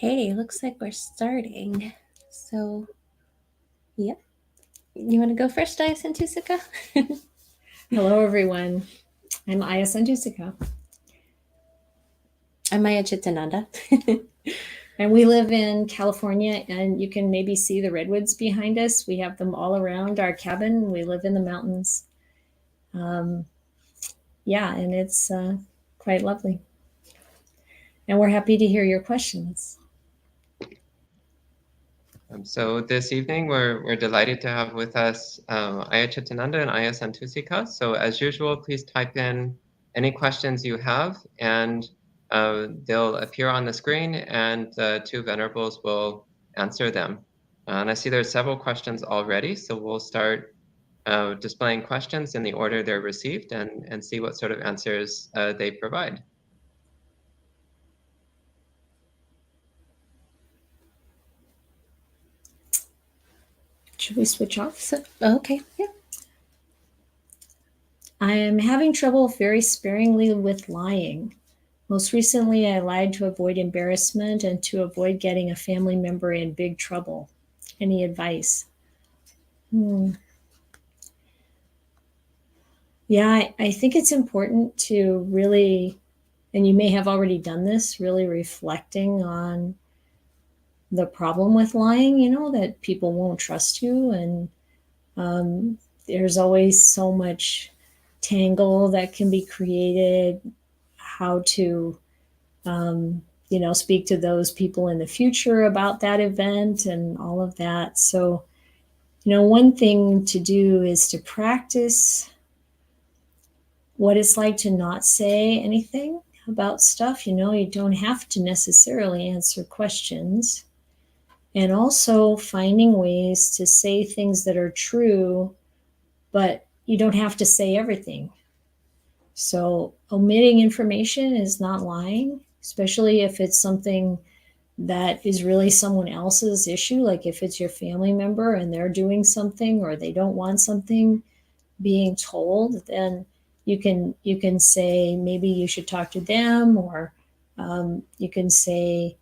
Okay, looks like we're starting. So, yep. You want to go first, Ayasantusika? Hello, everyone. I'm Ayasantusika. I'm Maya Chitananda. And we live in California, and you can maybe see the redwoods behind us. We have them all around our cabin. We live in the mountains. Um, yeah, and it's quite lovely. And we're happy to hear your questions. So this evening, we're delighted to have with us Aya Chitananda and Aya Santusika. So as usual, please type in any questions you have, and they'll appear on the screen, and the two venerables will answer them. And I see there's several questions already, so we'll start displaying questions in the order they're received, and see what sort of answers they provide. Should we switch off? Okay, yeah. I am having trouble very sparingly with lying. Most recently, I lied to avoid embarrassment and to avoid getting a family member in big trouble. Any advice? Yeah, I think it's important to really, and you may have already done this, really reflecting on the problem with lying, that people won't trust you. And there's always so much tangle that can be created, how to, speak to those people in the future about that event and all of that. So, one thing to do is to practice what it's like to not say anything about stuff. You don't have to necessarily answer questions. And also finding ways to say things that are true, but you don't have to say everything. So omitting information is not lying, especially if it's something that is really someone else's issue. Like if it's your family member and they're doing something or they don't want something being told, then you can say maybe you should talk to them, or you can say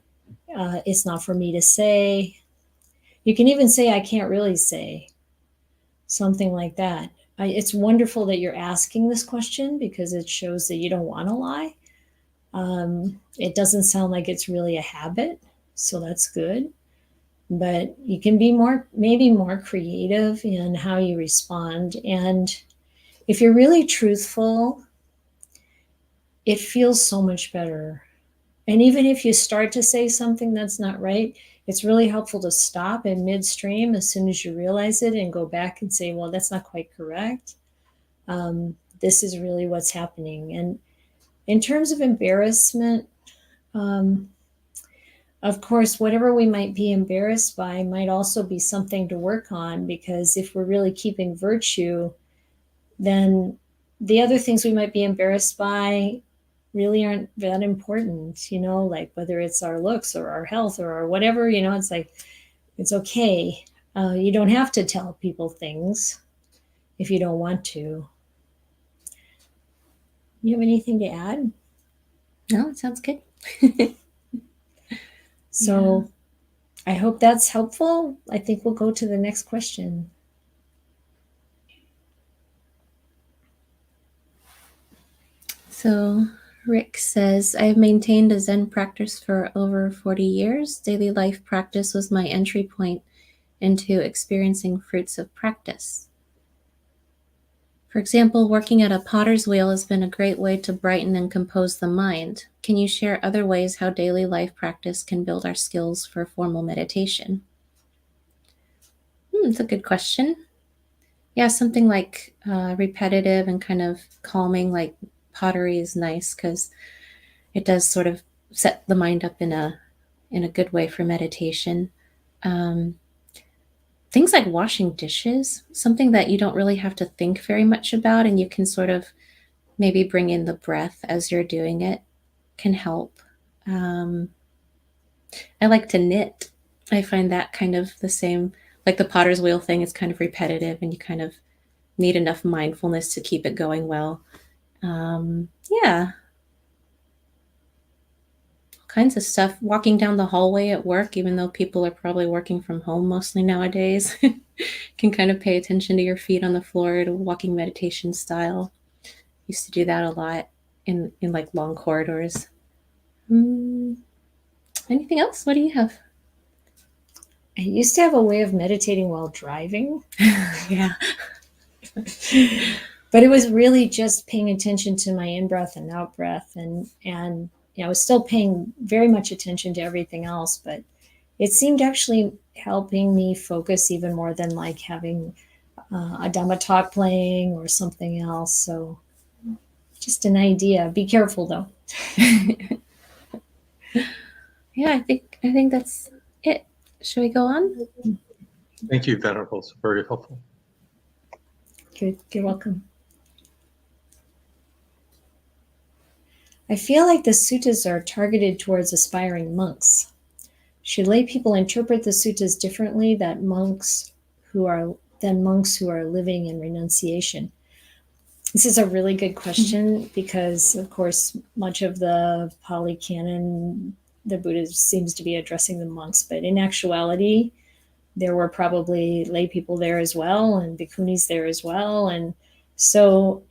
it's not for me to say. You can even say I can't really say, something like that. It's wonderful that you're asking this question because it shows that you don't want to lie. It doesn't sound like it's really a habit, so that's good. But you can be maybe more creative in how you respond. And if you're really truthful, it feels so much better. And even if you start to say something that's not right, it's really helpful to stop in midstream as soon as you realize it and go back and say, well, that's not quite correct. This is really what's happening. And in terms of embarrassment, of course, whatever we might be embarrassed by might also be something to work on, because if we're really keeping virtue, then the other things we might be embarrassed by really aren't that important, like whether it's our looks or our health or our whatever, it's like, it's okay. You don't have to tell people things if you don't want to. You have anything to add? No, it sounds good. So yeah. I hope that's helpful. I think we'll go to the next question. So Rick says, I've maintained a Zen practice for over 40 years. Daily life practice was my entry point into experiencing fruits of practice. For example, working at a potter's wheel has been a great way to brighten and compose the mind. Can you share other ways how daily life practice can build our skills for formal meditation? It's a good question. Yeah, something like repetitive and kind of calming, like pottery is nice because it does sort of set the mind up in a good way for meditation. Things like washing dishes, something that you don't really have to think very much about, and you can sort of maybe bring in the breath as you're doing it, can help. I like to knit. I find that kind of the same, like the potter's wheel thing is kind of repetitive and you kind of need enough mindfulness to keep it going well. Yeah. kinds of stuff. Walking down the hallway at work, even though people are probably working from home mostly nowadays, can kind of pay attention to your feet on the floor, to walking meditation style. Used to do that a lot in like long corridors. Anything else? What do you have? I used to have a way of meditating while driving. Yeah. But it was really just paying attention to my in-breath and out-breath. And I was still paying very much attention to everything else, but it seemed actually helping me focus even more than like having a Dhamma talk playing or something else. So just an idea. Be careful though. Yeah, I think that's it. Should we go on? Thank you, Venerables. Very helpful. Good. You're welcome. I feel like the suttas are targeted towards aspiring monks. Should lay people interpret the suttas differently than monks who are living in renunciation? This is a really good question because, of course, much of the Pali Canon, the Buddha seems to be addressing the monks, but in actuality, there were probably lay people there as well and bhikkhunis there as well. And so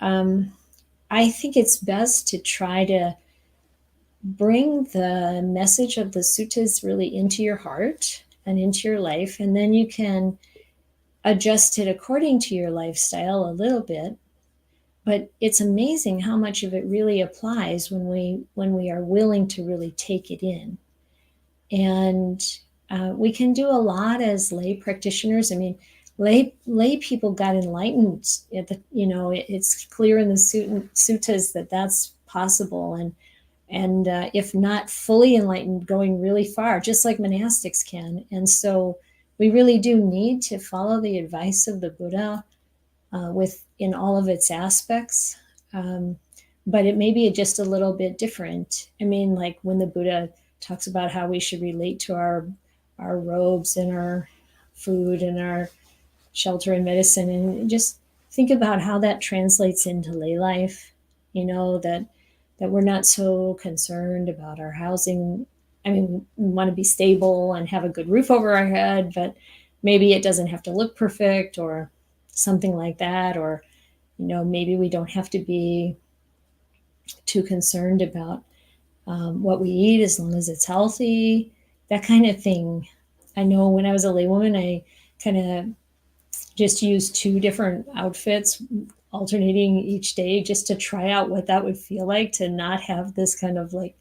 I think it's best to try to bring the message of the suttas really into your heart and into your life, and then you can adjust it according to your lifestyle a little bit. But it's amazing how much of it really applies when we are willing to really take it in. And we can do a lot as lay practitioners. I mean, lay people got enlightened. It's clear in the suttas that that's possible, and if not fully enlightened, going really far, just like monastics can. And so we really do need to follow the advice of the Buddha in all of its aspects. But it may be just a little bit different. I mean, like when the Buddha talks about how we should relate to our robes and our food and our shelter and medicine, and just think about how that translates into lay life, that we're not so concerned about our housing. I mean, we want to be stable and have a good roof over our head, but maybe it doesn't have to look perfect or something like that. Or, maybe we don't have to be too concerned about what we eat as long as it's healthy, that kind of thing. I know when I was a laywoman, I kind of just used 2 different outfits alternating each day just to try out what that would feel like to not have this kind of like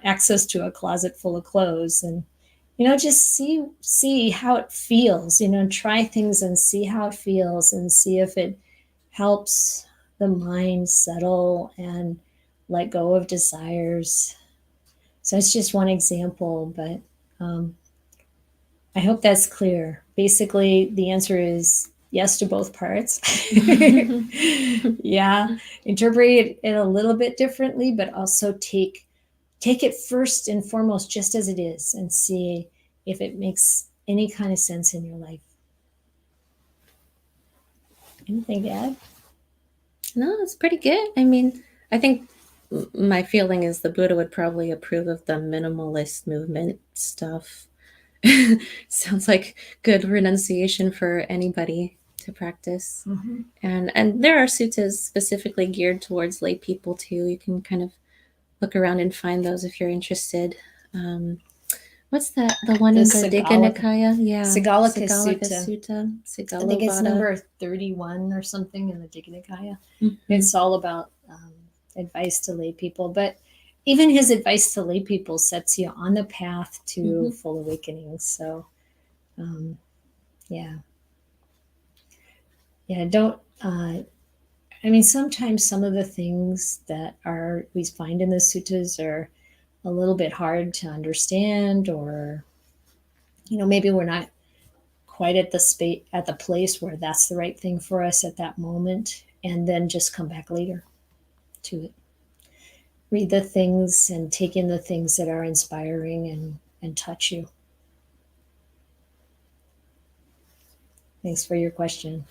access to a closet full of clothes. And just see how it feels, try things and see how it feels, and see if it helps the mind settle and let go of desires. So it's just one example, but I hope that's clear. Basically, the answer is yes to both parts. Yeah, interpret it a little bit differently, but also take it first and foremost just as it is, and see if it makes any kind of sense in your life. Anything to add? No, it's pretty good. I mean, I think my feeling is the Buddha would probably approve of the minimalist movement stuff. Sounds like good renunciation for anybody to practice. Mm-hmm. And there are suttas specifically geared towards lay people too. You can kind of look around and find those if you're interested. What's that? The one in the Digha Nikaya? Yeah. Sigalika Sutta. I think it's number 31 or something in the Digha Nikaya. Mm-hmm. It's all about advice to lay people. But even his advice to lay people sets you on the path to full awakening. So, yeah. Don't. Sometimes some of the things that we find in the suttas are a little bit hard to understand, or maybe we're not quite at the place where that's the right thing for us at that moment, and then just come back later to it. Read the things and take in the things that are inspiring and touch you. Thanks for your question.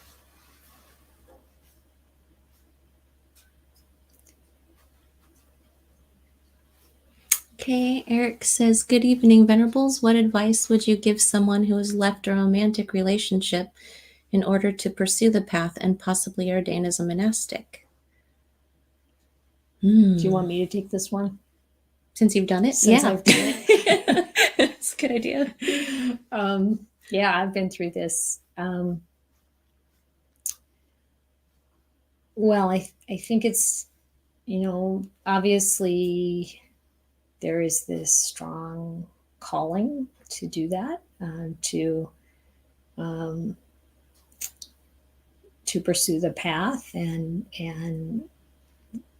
Okay, Eric says, good evening, Venerables. What advice would you give someone who has left a romantic relationship in order to pursue the path and possibly ordain as a monastic? Do you want me to take this one? Since you've done it? Since yeah. I've done it. It's a good idea. Yeah, I've been through this. Well, I think it's, obviously there is this strong calling to do that, to pursue the path and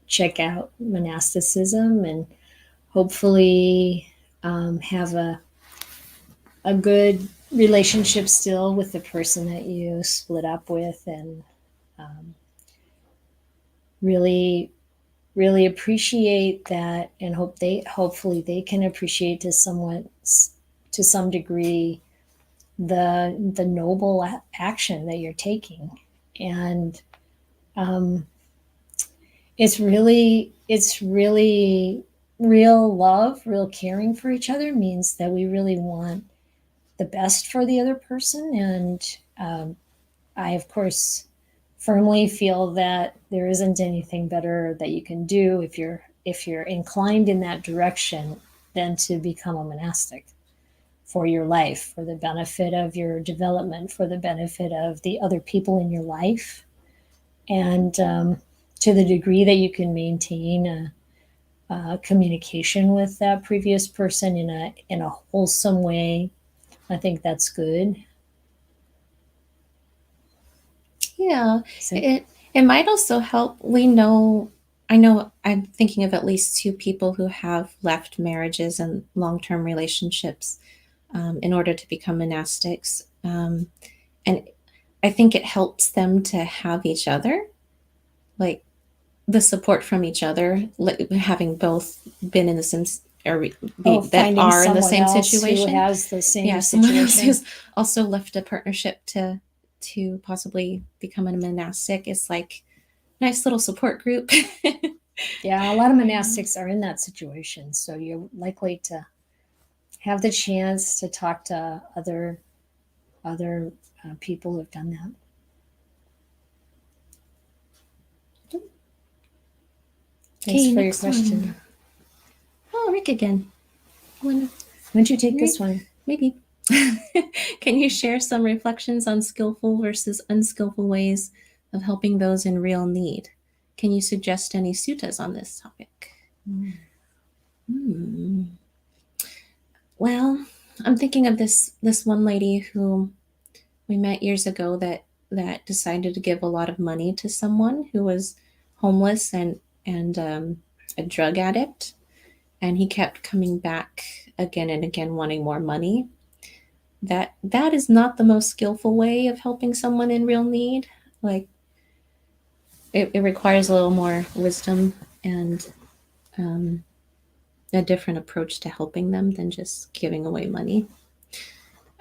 check out monasticism and hopefully have a good relationship still with the person that you split up with, and really appreciate that, and hopefully they can appreciate to some degree the noble action that you're taking. And it's really real love, real caring for each other means that we really want the best for the other person. And I, of course, firmly feel that there isn't anything better that you can do if you're inclined in that direction than to become a monastic for your life, for the benefit of your development, for the benefit of the other people in your life, and to the degree that you can maintain a communication with that previous person in a wholesome way, I think that's good. Yeah, it might also help. I know I'm thinking of at least 2 people who have left marriages and long-term relationships in order to become monastics. And I think it helps them to have each other, like the support from each other, having both been in the same that are in the same situation. Who has the same yeah, someone else situation. who's also left a partnership to possibly become a monastic. It's like nice little support group. Yeah, a lot of monastics are in that situation, so you're likely to have the chance to talk to other people who've done that. Thanks for your question. One. Oh, Rick again. Why don't you take this one? Maybe. Can you share some reflections on skillful versus unskillful ways of helping those in real need? Can you suggest any suttas on this topic? Well, I'm thinking of this one lady who we met years ago that decided to give a lot of money to someone who was homeless and a drug addict, and he kept coming back again and again wanting more money. That is not the most skillful way of helping someone in real need. Like it requires a little more wisdom and a different approach to helping them than just giving away money.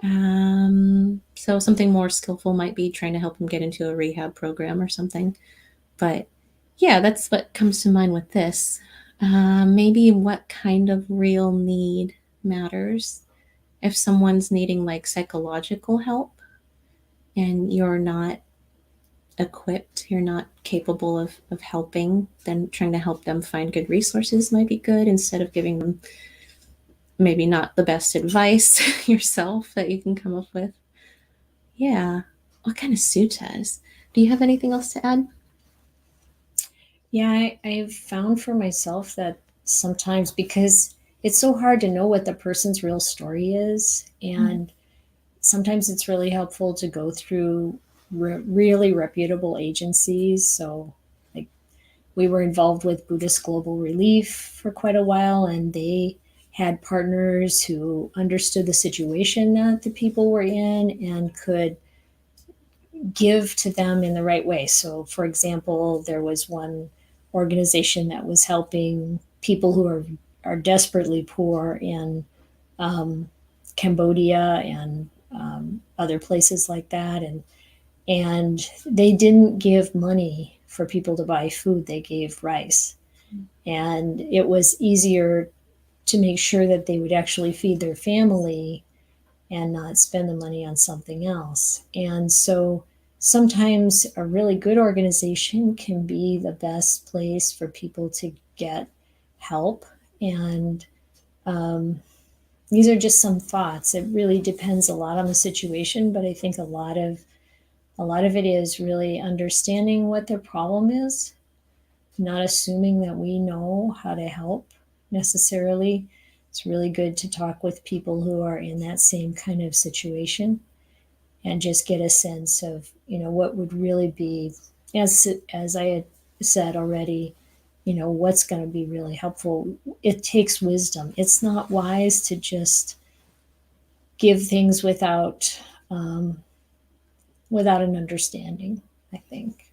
So something more skillful might be trying to help them get into a rehab program or something. But yeah, that's what comes to mind with this. Maybe what kind of real need matters. If someone's needing like psychological help and you're not equipped, you're not capable of helping, then trying to help them find good resources might be good instead of giving them maybe not the best advice yourself that you can come up with. Yeah. What kind of suttas? Do you have anything else to add? Yeah, I've found for myself that sometimes, because it's so hard to know what the person's real story is, and sometimes it's really helpful to go through really reputable agencies. So like we were involved with Buddhist Global Relief for quite a while, and they had partners who understood the situation that the people were in and could give to them in the right way. So for example, there was one organization that was helping people who are desperately poor in Cambodia and other places like that, and they didn't give money for people to buy food. They gave rice, and it was easier to make sure that they would actually feed their family and not spend the money on something else. And so sometimes a really good organization can be the best place for people to get help. And these are just some thoughts. It really depends a lot on the situation, but I think a lot of it is really understanding what their problem is, not assuming that we know how to help necessarily. It's really good to talk with people who are in that same kind of situation and just get a sense of, what would really be, as I had said already, what's going to be really helpful. It takes wisdom. It's not wise to just give things without an understanding, I think.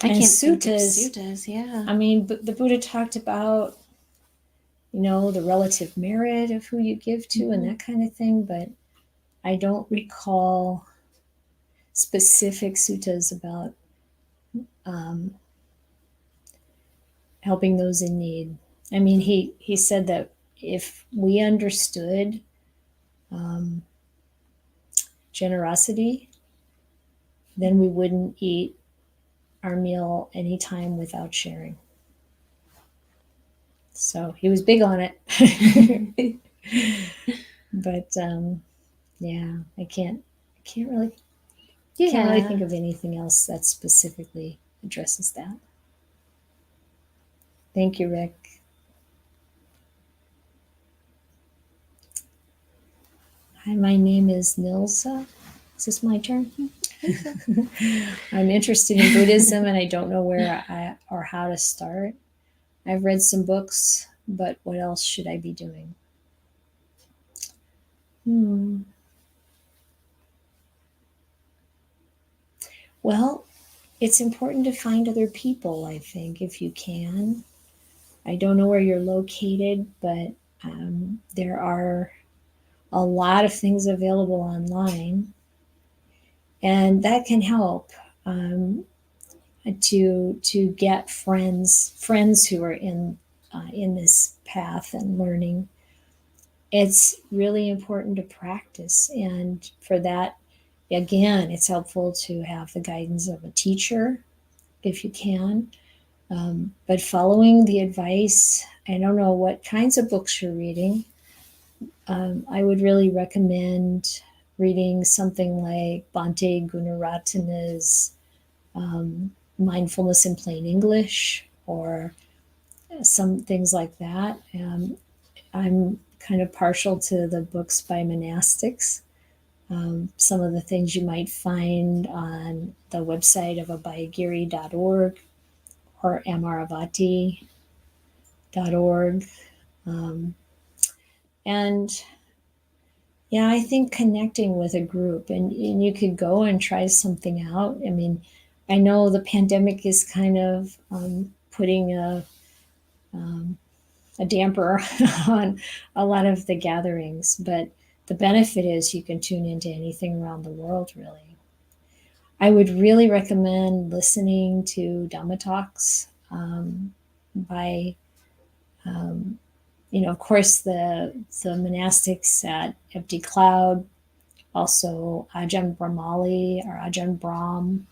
I And can't think of suttas, suttas, yeah. I mean, the Buddha talked about, the relative merit of who you give to and that kind of thing, but I don't recall specific suttas about helping those in need. I mean, he said that if we understood generosity, then we wouldn't eat our meal anytime without sharing. So he was big on it. But yeah, I can't really think of anything else that specifically addresses that. Thank you, Rick. Hi, my name is Nilsa. Is this my turn? I'm interested in Buddhism and I don't know where or how to start. I've read some books, but what else should I be doing? Well, it's important to find other people, I think, if you can. I don't know where you're located, but there are a lot of things available online, and that can help to get friends who are in this path and learning. It's really important to practice, and for that, again, it's helpful to have the guidance of a teacher if you can. But following the advice, I don't know what kinds of books you're reading. I would really recommend reading something like Bhante Gunaratana's Mindfulness in Plain English, or some things like that. I'm kind of partial to the books by monastics. Some of the things you might find on the website of abhayagiri.org or amaravati.org. And yeah, I think connecting with a group, and you could go and try something out. I mean, I know the pandemic is kind of putting a damper on a lot of the gatherings, but the benefit is you can tune into anything around the world, really. I would really recommend listening to Dhamma talks by, of course, the monastics at Empty Cloud, also Ajahn Brahmali or Ajahn Brahm.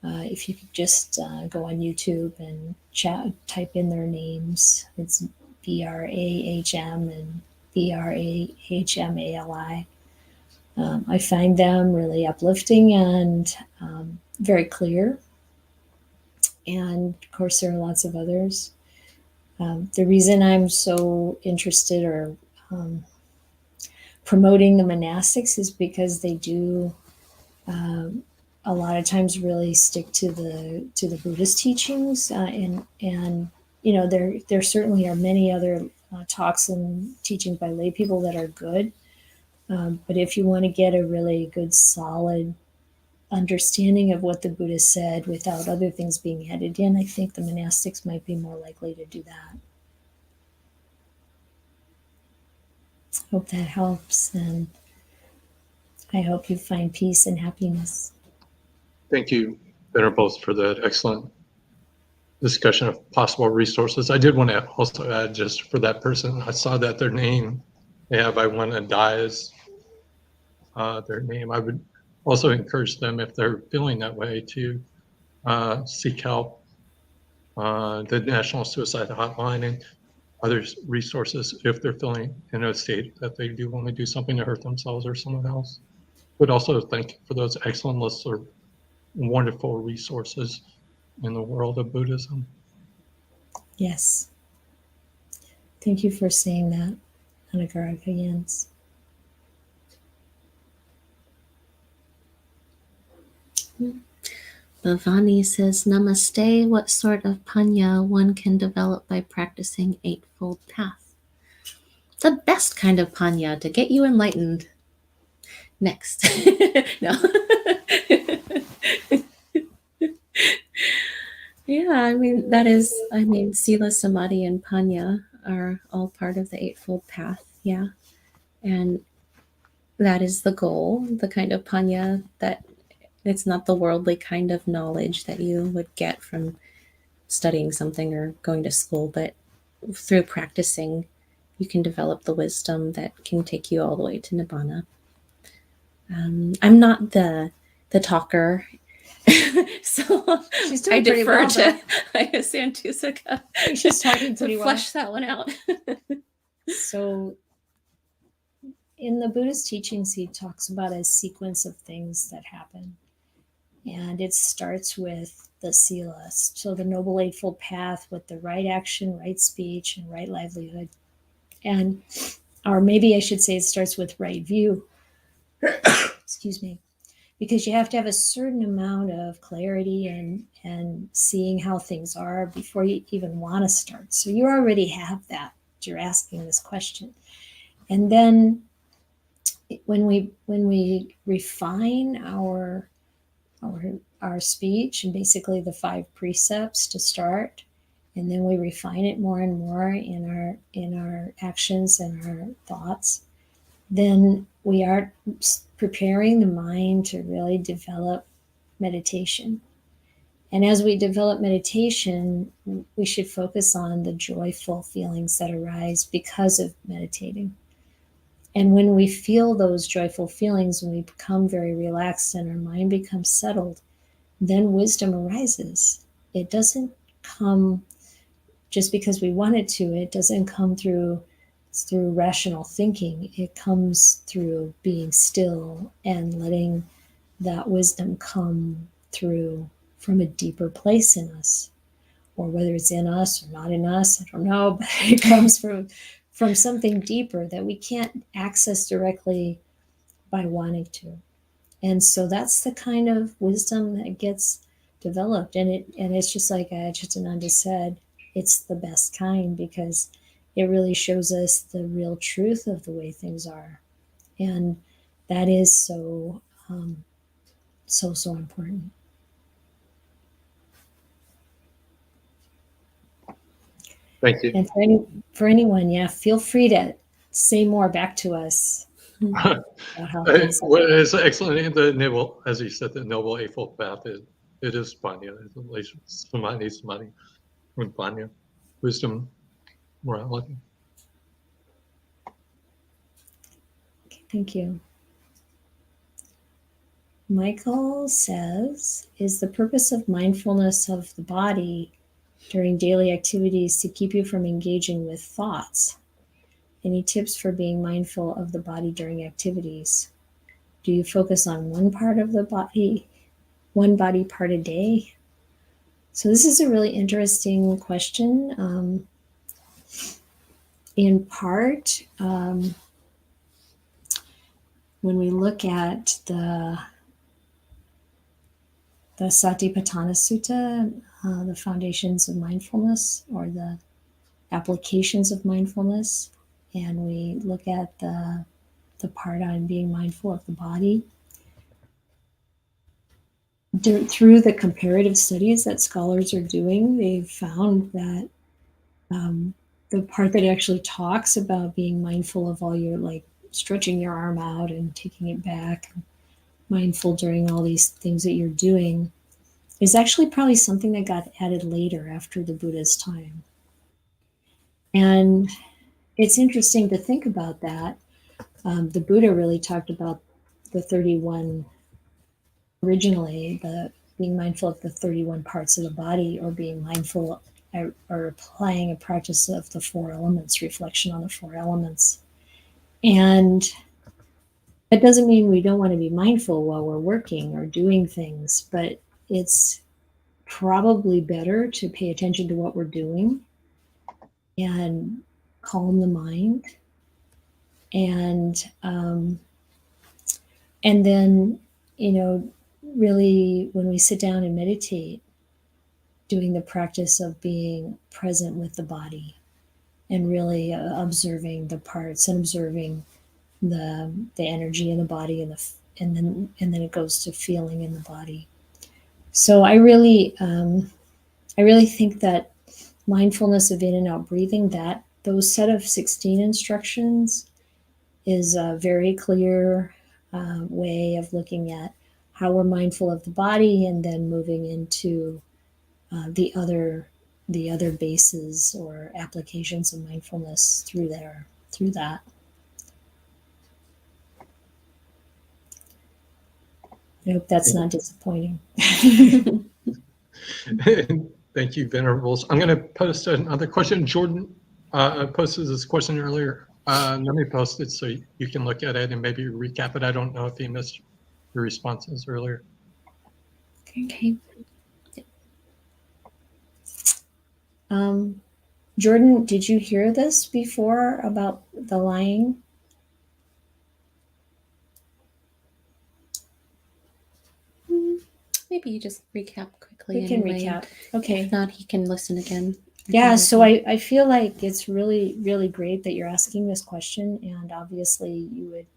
If you could just go on YouTube and type in their names. It's Brahm and Brahmali. I find them really uplifting and very clear. And of course, there are lots of others. The reason I'm so interested or promoting the monastics is because they do a lot of times really stick to the Buddhist teachings, and there certainly are many other talks and teachings by lay people that are good, but if you want to get a really good solid understanding of what the Buddha said without other things being added in, I think the monastics might be more likely to do that. Hope that helps, and I hope you find peace and happiness. Thank you, Venerables, for that excellent discussion of possible resources. I did want to also add, just for that person, I saw that their name they have, I want to die as their name. I would also encourage them, if they're feeling that way, to seek help. The National Suicide Hotline and other resources if they're feeling in a state that they do want to do something to hurt themselves or someone else. But also thank you for those excellent lists of wonderful resources in the world of Buddhism. Yes. Thank you for saying that, Anagaraga Jens. Bhavani says, Namaste. What sort of panya one can develop by practicing Eightfold Path? The best kind of panya to get you enlightened. Next. No. Yeah, I mean, Sila, Samadhi, and Panya are all part of the Eightfold Path. Yeah. And that is the goal, the kind of Panya that it's not the worldly kind of knowledge that you would get from studying something or going to school, but through practicing, you can develop the wisdom that can take you all the way to Nibbana. I'm not the talker, so She's doing I pretty defer well, to Ayya Santusika She's talking pretty to well. flesh that one out. So in the Buddhist teachings, he talks about a sequence of things that happen. And it starts with the sila, so the Noble Eightfold Path with the right action, right speech, and right livelihood. And, or maybe I should say it starts with right view. Excuse me. Because you have to have a certain amount of clarity and seeing how things are before you even want to start. So you already have that. You're asking this question. And then when we refine our speech and basically the 5 precepts to start, and then we refine it more and more in our actions and our thoughts, then we are preparing the mind to really develop meditation. And as we develop meditation, we should focus on the joyful feelings that arise because of meditating. And when we feel those joyful feelings, when we become very relaxed and our mind becomes settled, then wisdom arises. It doesn't come just because we want it to. It doesn't come through rational thinking. It comes through being still and letting that wisdom come through from a deeper place in us. Or whether it's in us or not in us, I don't know, but it comes from something deeper that we can't access directly by wanting to. And so that's the kind of wisdom that gets developed. And it's just like Ajatananda said, it's the best kind because it really shows us the real truth of the way things are. And that is so important. Thank you. And for anyone, yeah, feel free to say more back to us. About how things are. What is excellent, the noble, as you said, the Noble Eightfold Path, it is Panya, it's Samadhi, and Panya, wisdom, morality. Okay, thank you. Michael says, is the purpose of mindfulness of the body during daily activities to keep you from engaging with thoughts? Any tips for being mindful of the body during activities? Do you focus on one part of the body, one body part a day? So this is a really interesting question. In part, when we look at the Satipatthana Sutta, the foundations of mindfulness or the applications of mindfulness, and we look at the part on being mindful of the body, through the comparative studies that scholars are doing, they've found that the part that actually talks about being mindful of all your, like, stretching your arm out and taking it back, mindful during all these things that you're doing, is actually probably something that got added later after the Buddha's time. And it's interesting to think about that. The Buddha really talked about the 31 originally, the being mindful of the 31 parts of the body, or being mindful or applying a practice of the 4 elements, reflection on the 4 elements. And that doesn't mean we don't want to be mindful while we're working or doing things, but it's probably better to pay attention to what we're doing and calm the mind, and then, really, when we sit down and meditate, doing the practice of being present with the body and really observing the parts and observing the energy in the body, and then it goes to feeling in the body. So I really think that mindfulness of in and out breathing, that those set of 16 instructions is a very clear way of looking at how we're mindful of the body, and then moving into the other bases or applications of mindfulness through that. I hope that's not disappointing. Thank you, Venerables. I'm going to post another question. Jordan posted this question earlier. Let me post it so you can look at it and maybe recap it. I don't know if he missed your responses earlier. Okay. Jordan, did you hear this before about the lying? Maybe you just recap quickly. We can anyway. recap. Okay. If not, he can listen again. Yeah, so I feel like it's really, really great that you're asking this question, and obviously you would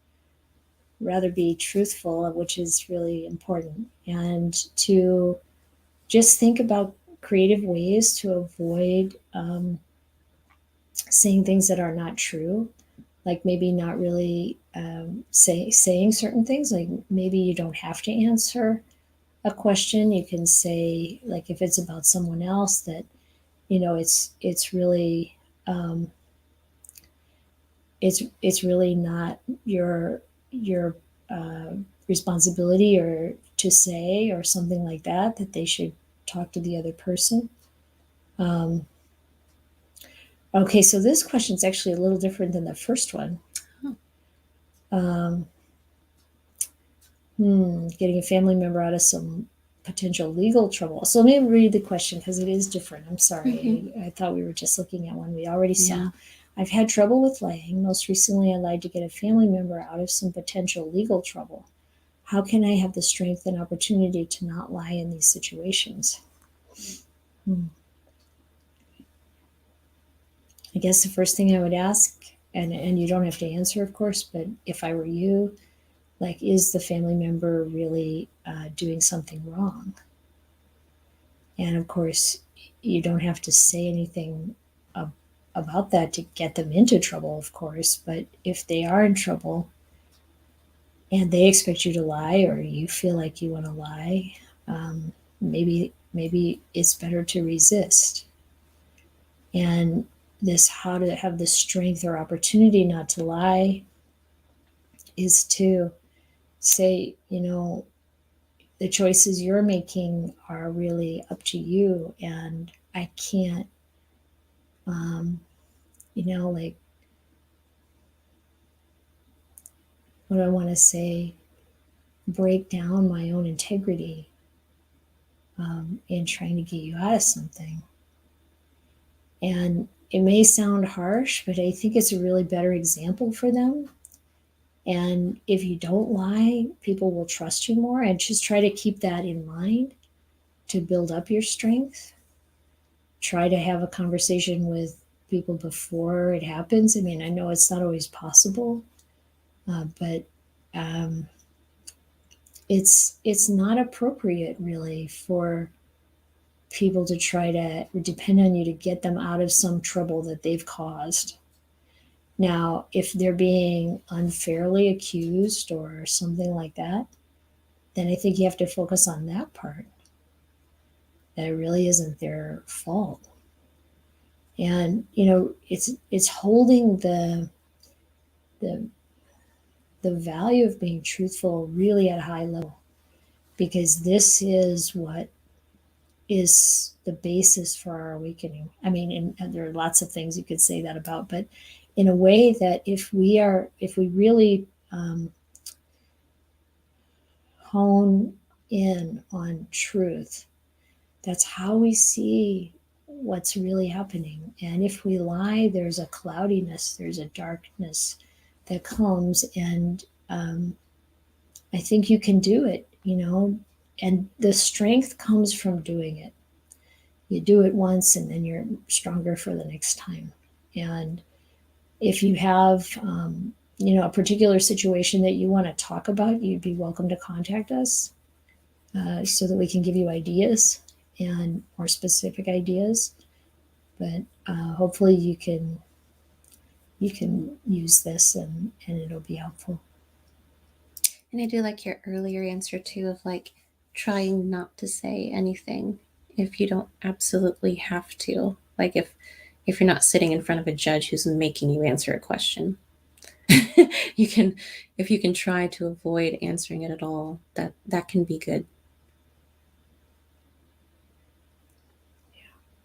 rather be truthful, which is really important, and to just think about creative ways to avoid saying things that are not true, like maybe not really saying certain things, like maybe you don't have to answer a question. You can say, like, if it's about someone else, that it's really it's really not your responsibility or to say, or something like that, that they should talk to the other person. Okay, so this question is actually a little different than the first one. Getting a family member out of some potential legal trouble. So let me read the question, because it is different. I'm sorry. Mm-hmm. I thought we were just looking at one we already saw. Yeah. I've had trouble with lying. Most recently, I lied to get a family member out of some potential legal trouble. How can I have the strength and opportunity to not lie in these situations? I guess the first thing I would ask, and you don't have to answer, of course, but if I were you, like, is the family member really doing something wrong? And of course, you don't have to say anything about that to get them into trouble, of course, but if they are in trouble and they expect you to lie, or you feel like you want to lie, maybe it's better to resist. And this, how to have the strength or opportunity not to lie, is to say, the choices you're making are really up to you, and I can't, like, what I want to say, break down my own integrity in trying to get you out of something. And it may sound harsh, but I think it's a really better example for them. And if you don't lie, people will trust you more, and just try to keep that in mind to build up your strength. Try to have a conversation with people before it happens. I mean, I know it's not always possible, but it's not appropriate, really, for people to try to depend on you to get them out of some trouble that they've caused. Now, if they're being unfairly accused or something like that, then I think you have to focus on that part. that it really isn't their fault. And it's holding the value of being truthful really at a high level, because this is what is the basis for our awakening. I mean, and there are lots of things you could say that about, but in a way that if we really hone in on truth, that's how we see what's really happening. And if we lie, there's a cloudiness, there's a darkness that comes. And I think you can do it, and the strength comes from doing it. You do it once and then you're stronger for the next time. And if you have, a particular situation that you want to talk about, you'd be welcome to contact us so that we can give you ideas and more specific ideas. But hopefully you can use this and it'll be helpful. And I do like your earlier answer too, of like trying not to say anything if you don't absolutely have to. Like if you're not sitting in front of a judge who's making you answer a question, if you can try to avoid answering it at all, that can be good.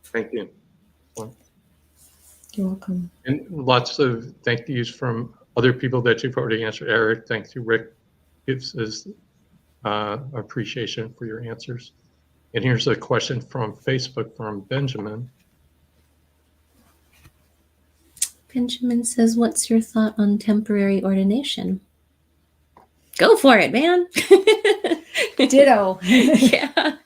Thank you. You're welcome. And lots of thank yous from other people that you've already answered. Eric, thank you. Rick gives his appreciation for your answers. And here's a question from Facebook from Benjamin. Benjamin says, what's your thought on temporary ordination? Go for it, man. Ditto. Yeah.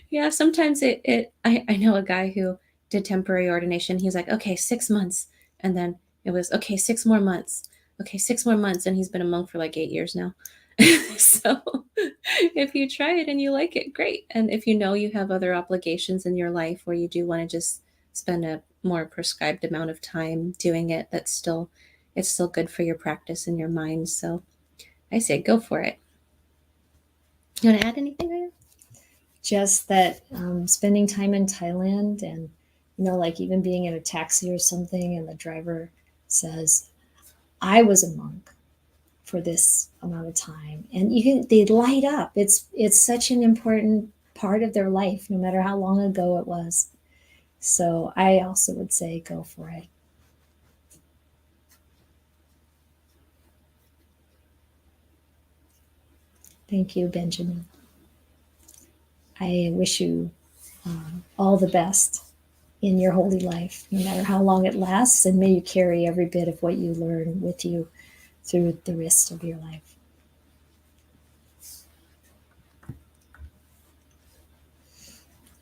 Yeah, sometimes I know a guy who did temporary ordination. He's like, okay, 6 months. And then it was, okay, 6 more months. Okay, 6 more months. And he's been a monk for like 8 years now. So if you try it and you like it, great. And if you know you have other obligations in your life where you do want to just spend a more prescribed amount of time doing it, it's still good for your practice and your mind. So I say go for it. You want to add anything, Aya? Just that spending time in Thailand and, like even being in a taxi or something and the driver says, I was a monk for this amount of time. And they light up. It's such an important part of their life, no matter how long ago it was. So I also would say go for it. Thank you, Benjamin. I wish you all the best in your holy life, no matter how long it lasts, and may you carry every bit of what you learn with you through the rest of your life.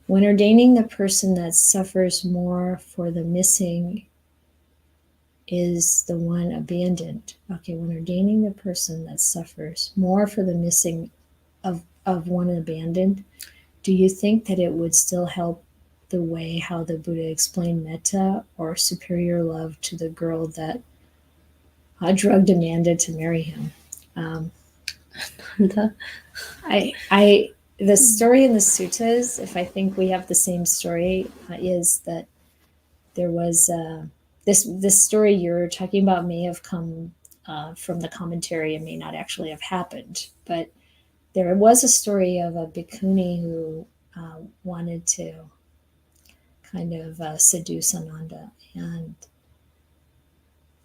When ordaining, the person that suffers more for the missing is the one abandoned. Okay, when ordaining, the person that suffers more for the missing of one abandoned, do you think that it would still help the way how the Buddha explained metta or superior love to the girl that drugged Amanda to marry him? The story in the suttas, if I think we have the same story, is that there was this story you're talking about may have come from the commentary and may not actually have happened, but there was a story of a bhikkhuni who wanted to kind of seduce Ananda, and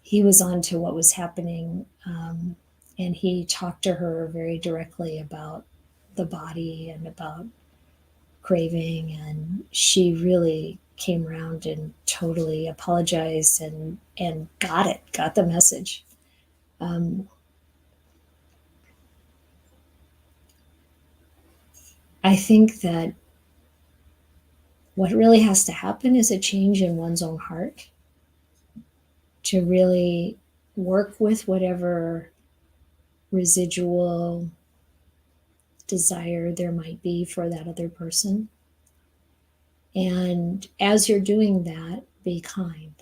he was on to what was happening, and he talked to her very directly about the body and about craving, and she really came around and totally apologized and got the message. I think that what really has to happen is a change in one's own heart to really work with whatever residual desire there might be for that other person. And as you're doing that, be kind.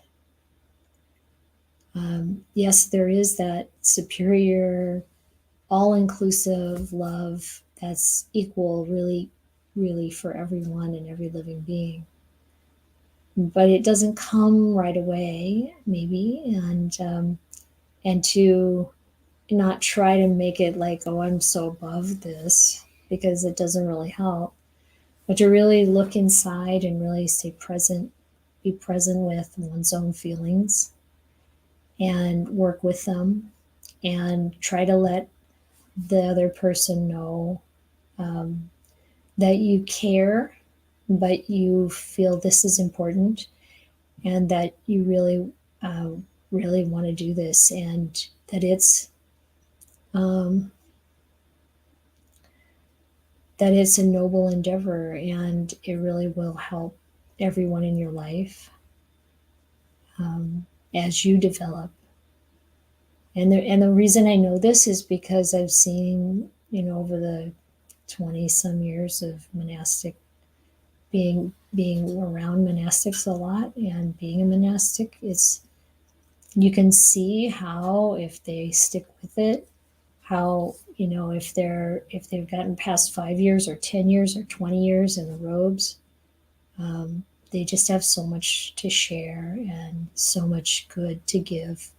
Yes, there is that superior, all-inclusive love that's equal, really really for everyone and every living being. But it doesn't come right away, maybe, and to not try to make it like, oh, I'm so above this, because it doesn't really help. But to really look inside and really stay present, be present with one's own feelings and work with them, and try to let the other person know that you care, but you feel this is important, and that you really, really want to do this, and that it's a noble endeavor, and it really will help everyone in your life as you develop. And the reason I know this is because I've seen, over the 20 some years of monastic, being around monastics a lot, and being a monastic, is you can see how, if they stick with it, how, if they've gotten past 5 years or 10 years or 20 years in the robes, they just have so much to share and so much good to give,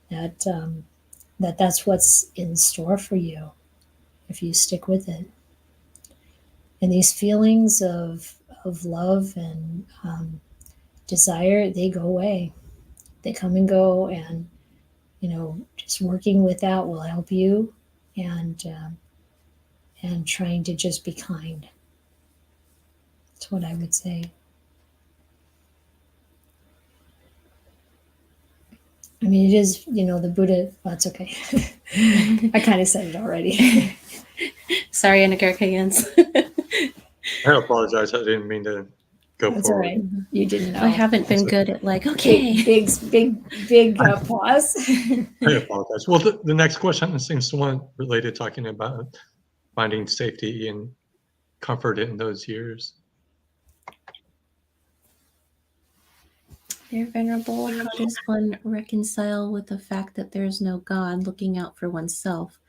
that's what's in store for you if you stick with it. And these feelings of love and desire, they go away. They come and go, and just working with that will help you, and trying to just be kind. That's what I would say. I mean, it is, the Buddha. Well, it's okay. I kind of said it already. Sorry, Anagarkayans. I apologize. I didn't mean to go That's forward. all right. You didn't know. I haven't been good at okay. Big pause. I apologize. Well, the next question seems to one related, talking about finding safety and comfort in those years. Dear Venerable, how does one reconcile with the fact that there's no God looking out for oneself?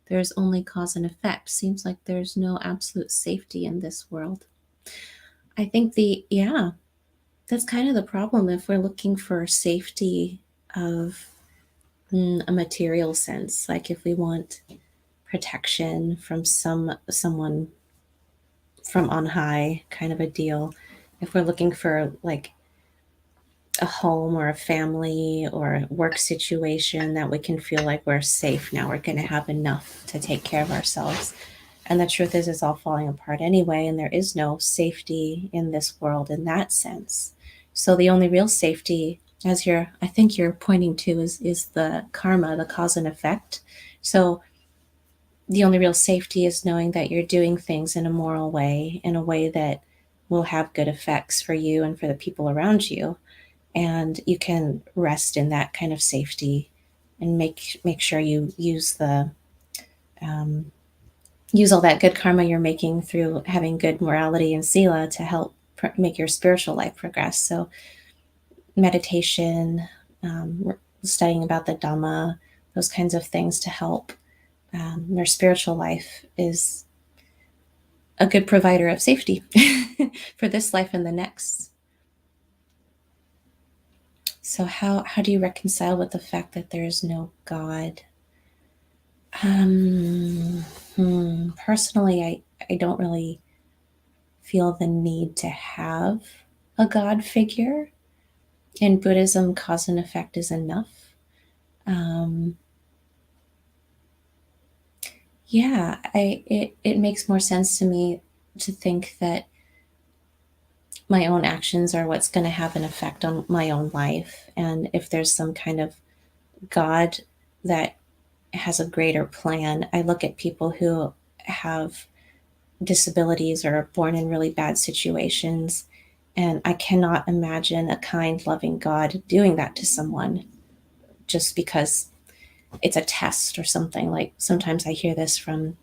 There's only cause and effect. Seems like there's no absolute safety in this world. I think that's kind of the problem if we're looking for safety of a material sense, like if we want protection from someone from on high, kind of a deal. If we're looking for like a home or a family or a work situation that we can feel like we're safe now, we're going to have enough to take care of ourselves. And the truth is, it's all falling apart anyway, and there is no safety in this world in that sense. So the only real safety, as I think you're pointing to, is the karma, the cause and effect. So the only real safety is knowing that you're doing things in a moral way, in a way that will have good effects for you and for the people around you. And you can rest in that kind of safety and make sure you use use all that good karma you're making through having good morality and sila to help make your spiritual life progress. So meditation, studying about the Dhamma, those kinds of things to help your spiritual life is a good provider of safety for this life and the next. So how do you reconcile with the fact that there is no God? Personally, I don't really feel the need to have a God figure. In Buddhism, cause and effect is enough. It makes more sense to me to think that my own actions are what's going to have an effect on my own life. And if there's some kind of God that has a greater plan, I look at people who have disabilities or are born in really bad situations, and I cannot imagine a kind, loving God doing that to someone just because it's a test or something. Like sometimes I hear this from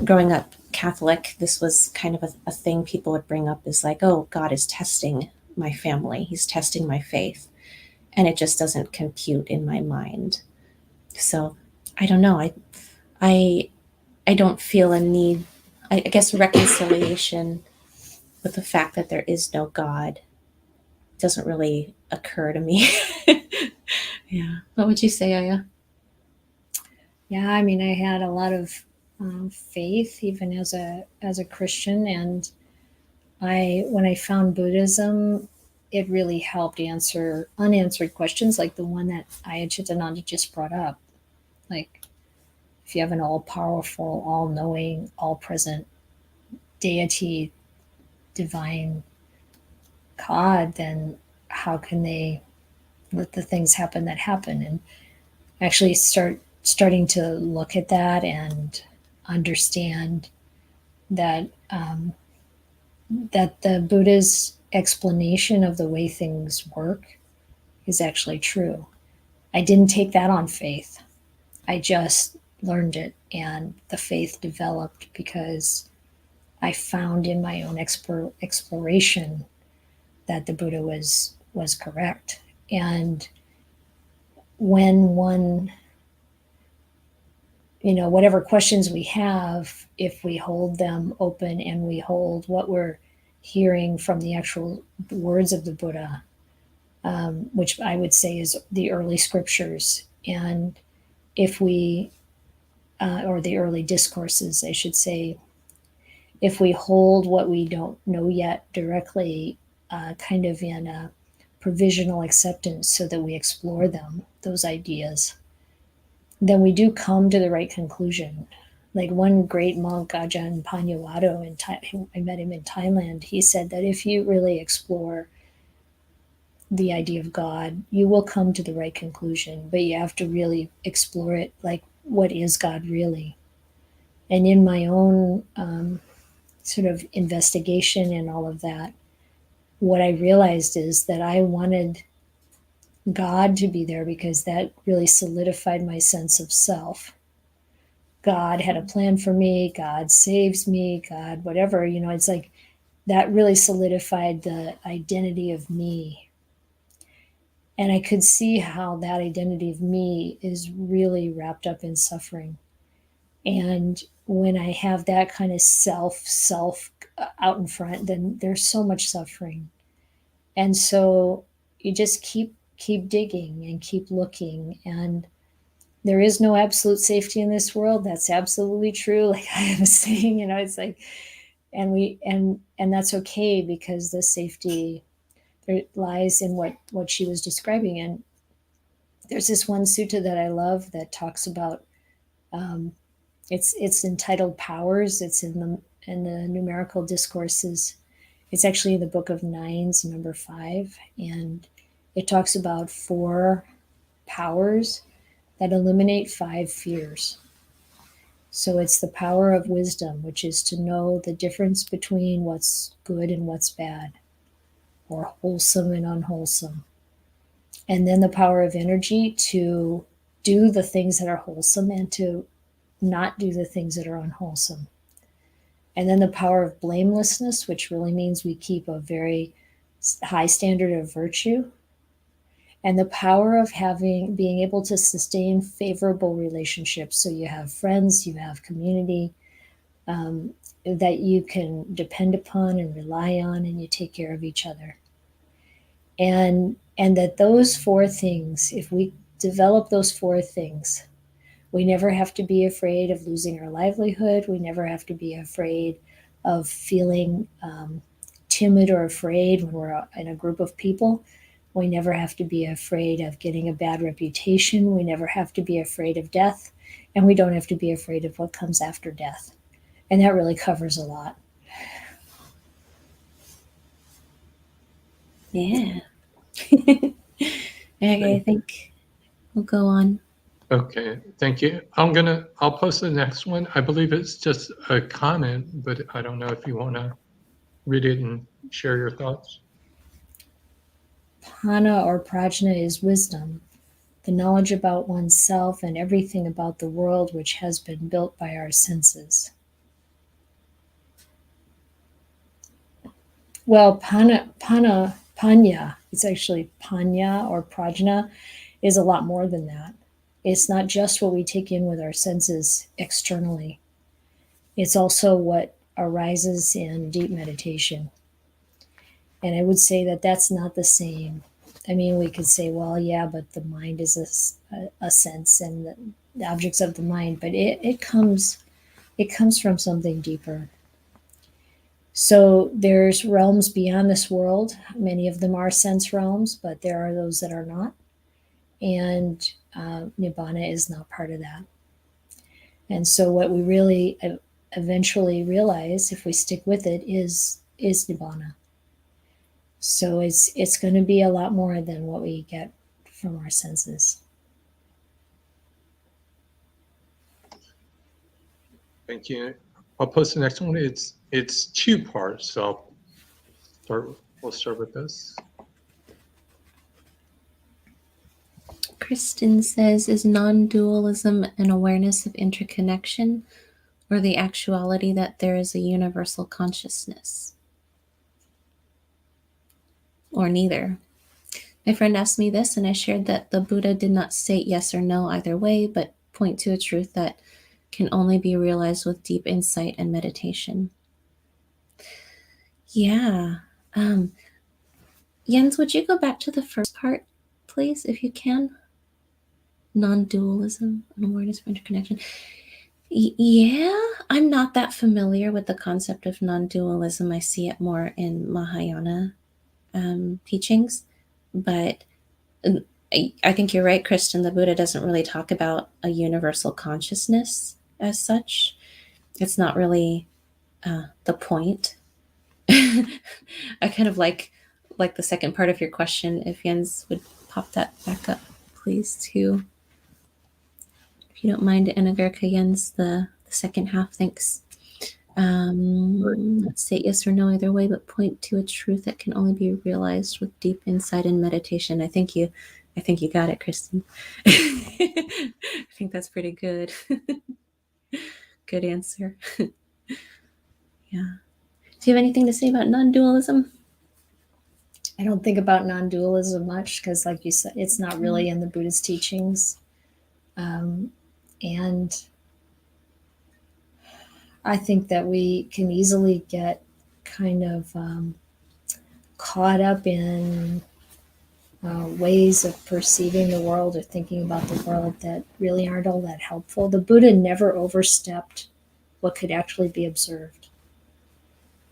growing up Catholic. This was kind of a thing people would bring up, is like, oh, God is testing my family. He's testing my faith. And it just doesn't compute in my mind. So I don't know. I don't feel a need. I guess reconciliation But the fact that there is no God doesn't really occur to me. Yeah. What would you say, Aya? Yeah, I mean, I had a lot of faith even as a Christian, and when I found Buddhism, it really helped answer unanswered questions like the one that Ayachitananda just brought up. Like, if you have an all-powerful, all-knowing, all-present deity, divine God, then how can they let the things happen that happen? And actually starting to look at that and understand that that the Buddha's explanation of the way things work is actually true. I didn't take that on faith. I just learned it, and the faith developed because I found in my own exploration that the Buddha was correct. And when one, whatever questions we have, if we hold them open and we hold what we're hearing from the actual words of the Buddha, which I would say is the early scriptures, and if we, or the early discourses, I should say, if we hold what we don't know yet directly, kind of in a provisional acceptance so that we explore them, those ideas, then we do come to the right conclusion. Like one great monk, Ajahn Panya, I met him in Thailand, he said that if you really explore the idea of God, you will come to the right conclusion, but you have to really explore it, like, what is God really? And in my own sort of investigation and all of that, what I realized is that I wanted God to be there because that really solidified my sense of self. God had a plan for me, God saves me, God, whatever, it's like that really solidified the identity of me. And I could see how that identity of me is really wrapped up in suffering. And when I have that kind of self out in front, then there's so much suffering. And so you just keep digging and keep looking. And there is no absolute safety in this world. That's absolutely true. Like I was saying, it's like, and that's okay, because the safety there lies in what she was describing. And there's this one sutta that I love that talks about, it's entitled Powers. It's in the numerical discourses. It's actually in the Book of Nines, number 5, and it talks about 4 powers that eliminate 5 fears. So it's the power of wisdom, which is to know the difference between what's good and what's bad, or wholesome and unwholesome. And then the power of energy to do the things that are wholesome and to not do the things that are unwholesome. And then the power of blamelessness, which really means we keep a very high standard of virtue. And the power of being able to sustain favorable relationships. So you have friends, you have community that you can depend upon and rely on, and you take care of each other. And that those 4 things, if we develop those 4 things, we never have to be afraid of losing our livelihood. We never have to be afraid of feeling timid or afraid when we're in a group of people. We never have to be afraid of getting a bad reputation. We never have to be afraid of death. And we don't have to be afraid of what comes after death. And that really covers a lot. Yeah. Okay, I think we'll go on. Okay, thank you. I'll post the next one. I believe it's just a comment, but I don't know if you want to read it and share your thoughts. Prana or prajna is wisdom, the knowledge about oneself and everything about the world which has been built by our senses. Well, Panya, it's actually Panya or prajna, is a lot more than that. It's not just what we take in with our senses externally. It's also what arises in deep meditation. And I would say that that's not the same. I mean, we could say, well, yeah, but the mind is a sense and the objects of the mind, but it comes from something deeper. So there's realms beyond this world. Many of them are sense realms, but there are those that are not. And Nibbana is not part of that. And so what we really eventually realize, if we stick with it, is Nibbana. So it's going to be a lot more than what we get from our senses. Thank you. I'll post the next one. It's two parts, so we'll start with this. Kristen says, is non-dualism an awareness of interconnection or the actuality that there is a universal consciousness? Or neither? My friend asked me this, and I shared that the Buddha did not state yes or no either way, but point to a truth that can only be realized with deep insight and meditation. Yeah. Jens, would you go back to the first part, please, if you can? Non-dualism and awareness of interconnection. Yeah, I'm not that familiar with the concept of non-dualism. I see it more in Mahayana teachings, but I think you're right, Kristen. The Buddha doesn't really talk about a universal consciousness as such. It's not really the point. I kind of like the second part of your question. If Jens would pop that back up, please, too. If you don't mind, Anagarka Jens, the second half, thanks. Let's say yes or no either way, but point to a truth that can only be realized with deep insight and meditation. I think you got it, Kristen. I think that's pretty good. Good answer. Yeah. Do you have anything to say about non-dualism? I don't think about non-dualism much because, like you said, it's not really in the Buddhist teachings. And I think that we can easily get kind of caught up in ways of perceiving the world or thinking about the world that really aren't all that helpful. The Buddha never overstepped what could actually be observed.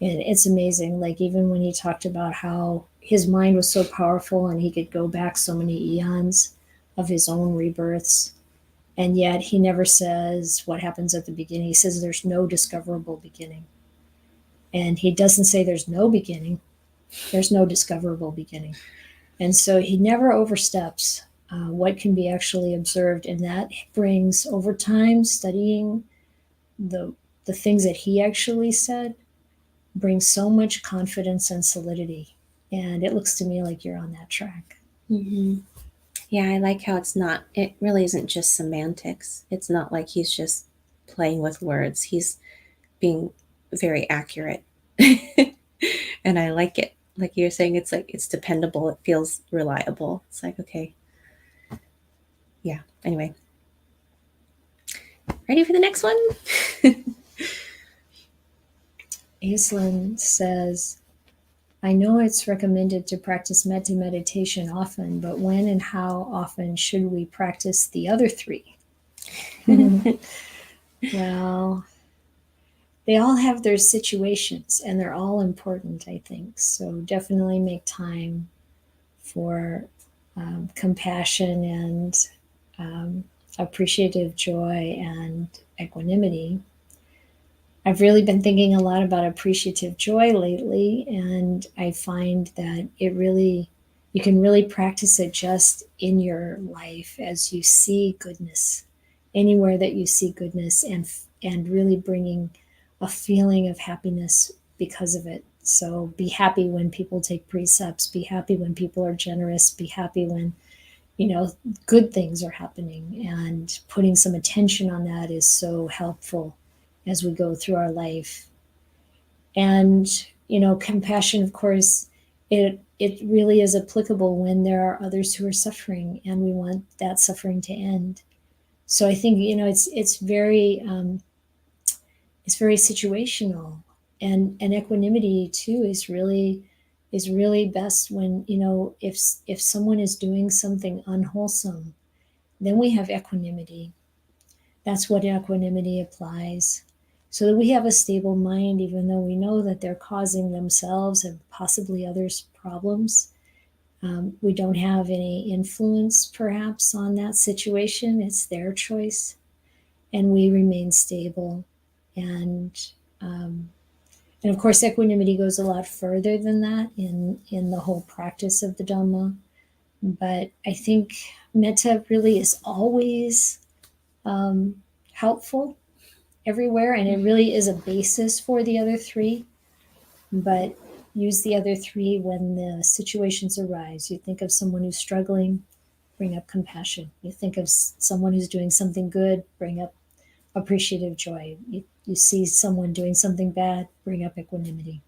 And it's amazing, like even when he talked about how his mind was so powerful and he could go back so many eons of his own rebirths, and yet he never says what happens at the beginning. He says there's no discoverable beginning. And he doesn't say there's no beginning. There's no discoverable beginning. And so he never oversteps what can be actually observed. And that brings, over time, studying the things that he actually said, brings so much confidence and solidity. And it looks to me like you're on that track. Mm-hmm. Yeah, I like how it really isn't just semantics. It's not like he's just playing with words. He's being very accurate. And I like it. Like you're saying, it's like, it's dependable. It feels reliable. It's like, okay. Yeah. Anyway. Ready for the next one? Aislinn says, I know it's recommended to practice metta meditation often, but when and how often should we practice the other three? Well, they all have their situations and they're all important, I think. So definitely make time for compassion and appreciative joy and equanimity. I've really been thinking a lot about appreciative joy lately, and I find that you can really practice it just in your life as you see goodness, anywhere that you see goodness, and really bringing a feeling of happiness because of it. So be happy when people take precepts, be happy when people are generous, be happy when, good things are happening, and putting some attention on that is so helpful as we go through our life. And, compassion, of course, it really is applicable when there are others who are suffering and we want that suffering to end. So I think, it's very situational, and equanimity too is really is really best when, if someone is doing something unwholesome, then we have equanimity. That's what equanimity applies. So that we have a stable mind, even though we know that they're causing themselves and possibly others problems. We don't have any influence, perhaps, on that situation. It's their choice. And we remain stable. And of course, equanimity goes a lot further than that in the whole practice of the Dhamma. But I think metta really is always helpful everywhere, and it really is a basis for the other three. But use the other three when the situations arise. You think of someone who's struggling, bring up compassion. You think of someone who's doing something good, bring up appreciative joy. You see someone doing something bad, bring up equanimity.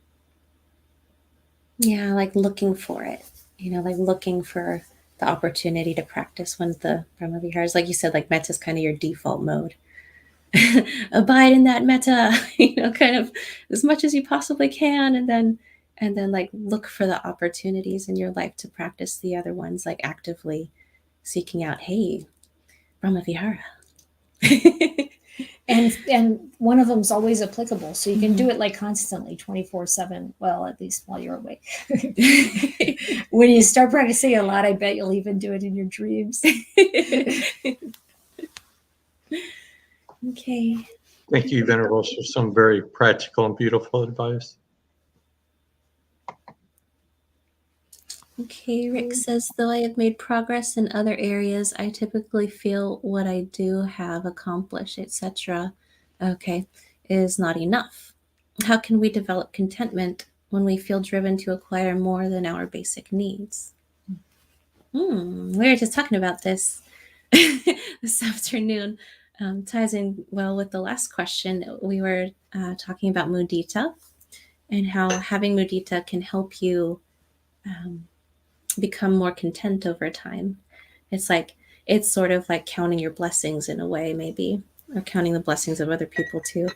Yeah, like looking for it, like looking for the opportunity to practice when the Brahma Viharas, like you said, like metta is kind of your default mode. Abide in that metta, kind of as much as you possibly can, and then like look for the opportunities in your life to practice the other ones, like actively seeking out, hey, Brahma Vihara. And one of them's always applicable, so you can do it like constantly 24/7. Well, at least while you're awake. When you start practicing a lot, I bet you'll even do it in your dreams. Okay. Thank you, Venerables, for some very practical and beautiful advice. Okay, Rick says, though I have made progress in other areas, I typically feel what I do have accomplished, etc. Okay, is not enough. How can we develop contentment when we feel driven to acquire more than our basic needs? We were just talking about this this afternoon. Ties in well with the last question. We were talking about mudita and how having mudita can help you become more content over time. It's sort of like counting your blessings in a way, maybe, or counting the blessings of other people too.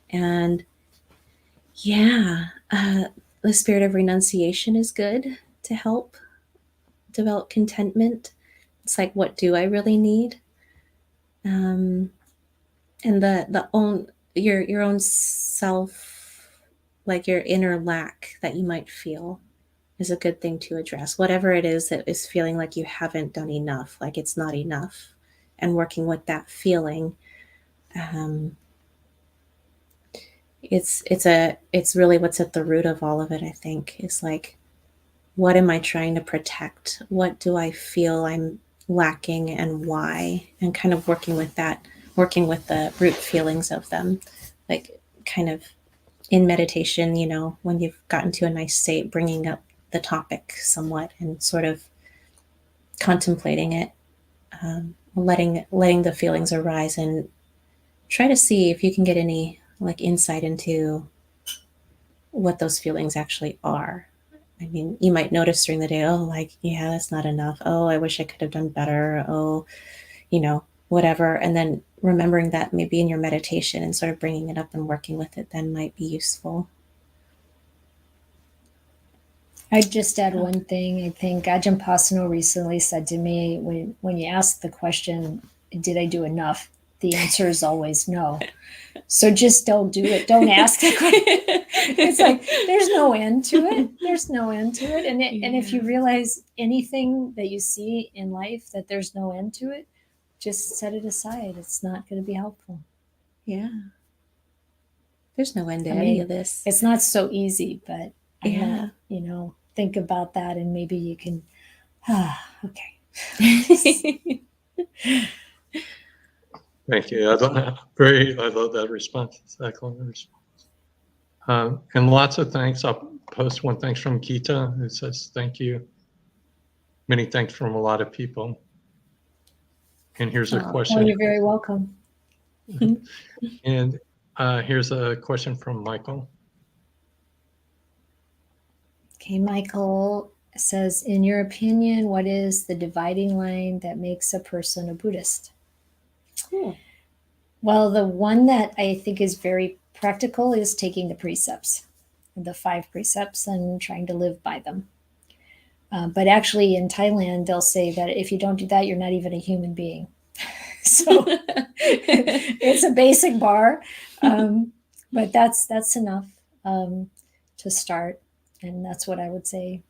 And yeah, the spirit of renunciation is good to help develop contentment. It's like, what do I really need? And the own your own self, like your inner lack that you might feel, is a good thing to address. Whatever it is that is feeling like you haven't done enough, like it's not enough, and working with that feeling. It's really what's at the root of all of it, I think, is like, what am I trying to protect? What do I feel I'm lacking and why? And kind of working with that, working with the root feelings of them, like kind of in meditation, when you've gotten to a nice state, bringing up the topic somewhat and sort of contemplating it, letting the feelings arise, and try to see if you can get any like insight into what those feelings actually are. I mean, you might notice during the day, oh, like, yeah, that's not enough. Oh, I wish I could have done better. Oh, whatever. And then remembering that maybe in your meditation and sort of bringing it up and working with it then might be useful. I'd just add one thing. I think Ajahn Pasano recently said to me, when you ask the question, did I do enough? The answer is always no. So just don't do it. Don't ask the question. It's like, there's no end to it. There's no end to it. And if you realize anything that you see in life that there's no end to it, just set it aside. It's not going to be helpful. Yeah. There's no end to any of this. It's not so easy, but yeah. Think about that and maybe you can, okay. Thank you. I love that response. It's an excellent response. And lots of thanks. I'll post one thanks from Gita, who says thank you. Many thanks from a lot of people. And here's a question. Oh, you're very welcome. And here's a question from Michael. Okay, Michael says, in your opinion, what is the dividing line that makes a person a Buddhist? Well, the one that I think is very practical is taking the precepts. the 5 precepts and trying to live by them. But actually, in Thailand, they'll say that if you don't do that, you're not even a human being. So it's a basic bar, but that's enough to start, and that's what I would say.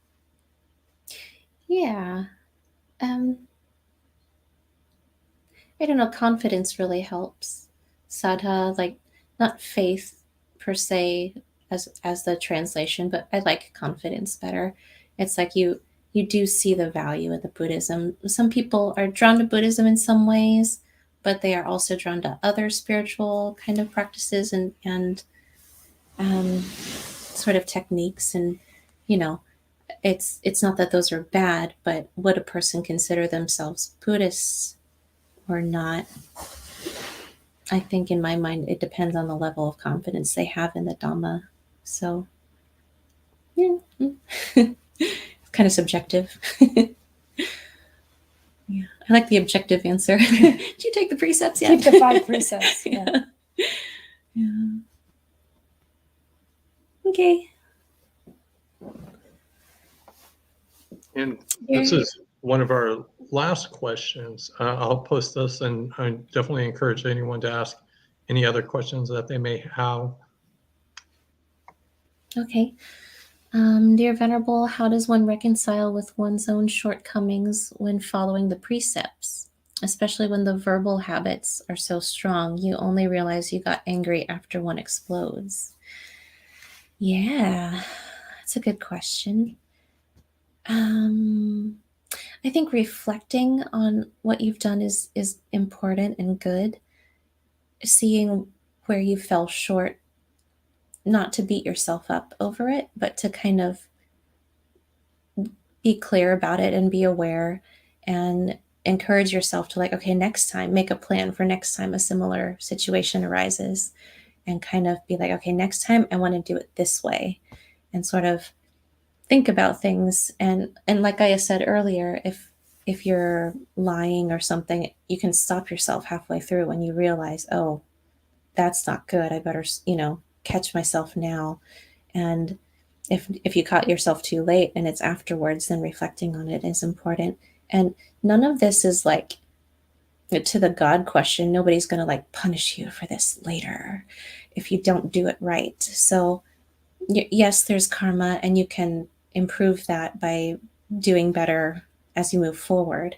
Yeah. I don't know, confidence really helps. Saddha, like not faith per se as the translation, but I like confidence better. It's like you do see the value of the Buddhism. Some people are drawn to Buddhism in some ways, but they are also drawn to other spiritual kind of practices and sort of techniques. And you know, it's not that those are bad, but would a person consider themselves Buddhists or not? I think in my mind, it depends on the level of confidence they have in the Dhamma. So, yeah, it's kind of subjective. Yeah, I like the objective answer. Did you take the precepts yet? Keep the 5 precepts. Yeah. Yeah. Okay. And this is one of our last questions. I'll post this, and I definitely encourage anyone to ask any other questions that they may have. Okay. Dear Venerable, how does one reconcile with one's own shortcomings when following the precepts? Especially when the verbal habits are so strong, you only realize you got angry after one explodes. Yeah, that's a good question. I think reflecting on what you've done is important and good. Seeing where you fell short, not to beat yourself up over it, but to kind of be clear about it and be aware and encourage yourself to, like, okay, next time, make a plan for next time a similar situation arises, and kind of be like, okay, next time I want to do it this way, and sort of think about things. And like I said earlier, if you're lying or something, you can stop yourself halfway through when you realize, oh, that's not good. I better, catch myself now. And if you caught yourself too late and it's afterwards, then reflecting on it is important. And none of this is like, to the God question, nobody's going to like punish you for this later if you don't do it right. So yes, there's karma, and you can improve that by doing better as you move forward,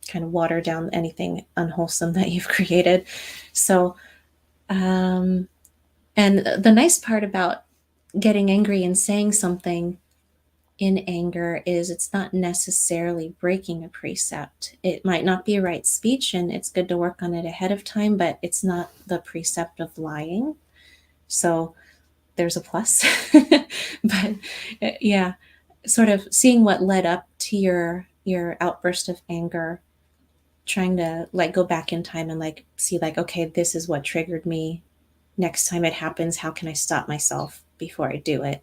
kind of water down anything unwholesome that you've created. So, and the nice part about getting angry and saying something in anger is it's not necessarily breaking a precept. It might not be right speech, and it's good to work on it ahead of time, but it's not the precept of lying. So there's a plus. But yeah, sort of seeing what led up to your outburst of anger, trying to like go back in time and like see like, okay, this is what triggered me. Next time it happens, how can I stop myself before I do it?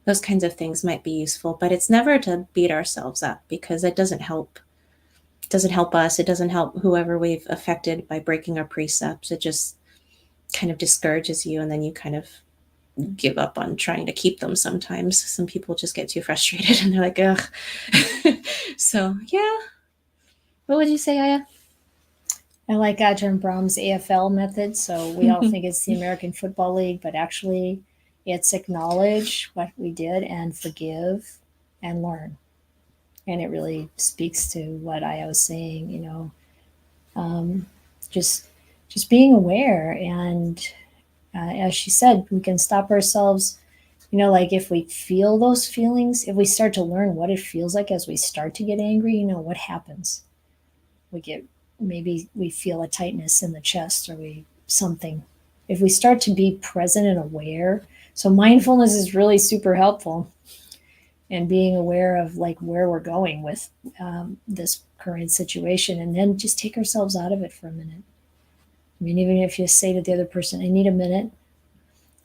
Those kinds of things might be useful, but it's never to beat ourselves up, because it doesn't help. It doesn't help us. It doesn't help whoever we've affected by breaking our precepts. It just kind of discourages you, and then you kind of give up on trying to keep them sometimes. Some people just get too frustrated and they're like, ugh. So, yeah. What would you say, Aya? I like Ajahn Brahm's AFL method. So we all think it's the American Football League, but actually it's acknowledge what we did and forgive and learn. And it really speaks to what Aya was saying, just being aware. And as she said, we can stop ourselves, like if we feel those feelings, if we start to learn what it feels like as we start to get angry, what happens? Maybe we feel a tightness in the chest, or something. If we start to be present and aware, so mindfulness is really super helpful, and being aware of like where we're going with this current situation, and then just take ourselves out of it for a minute. I mean, even if you say to the other person, I need a minute,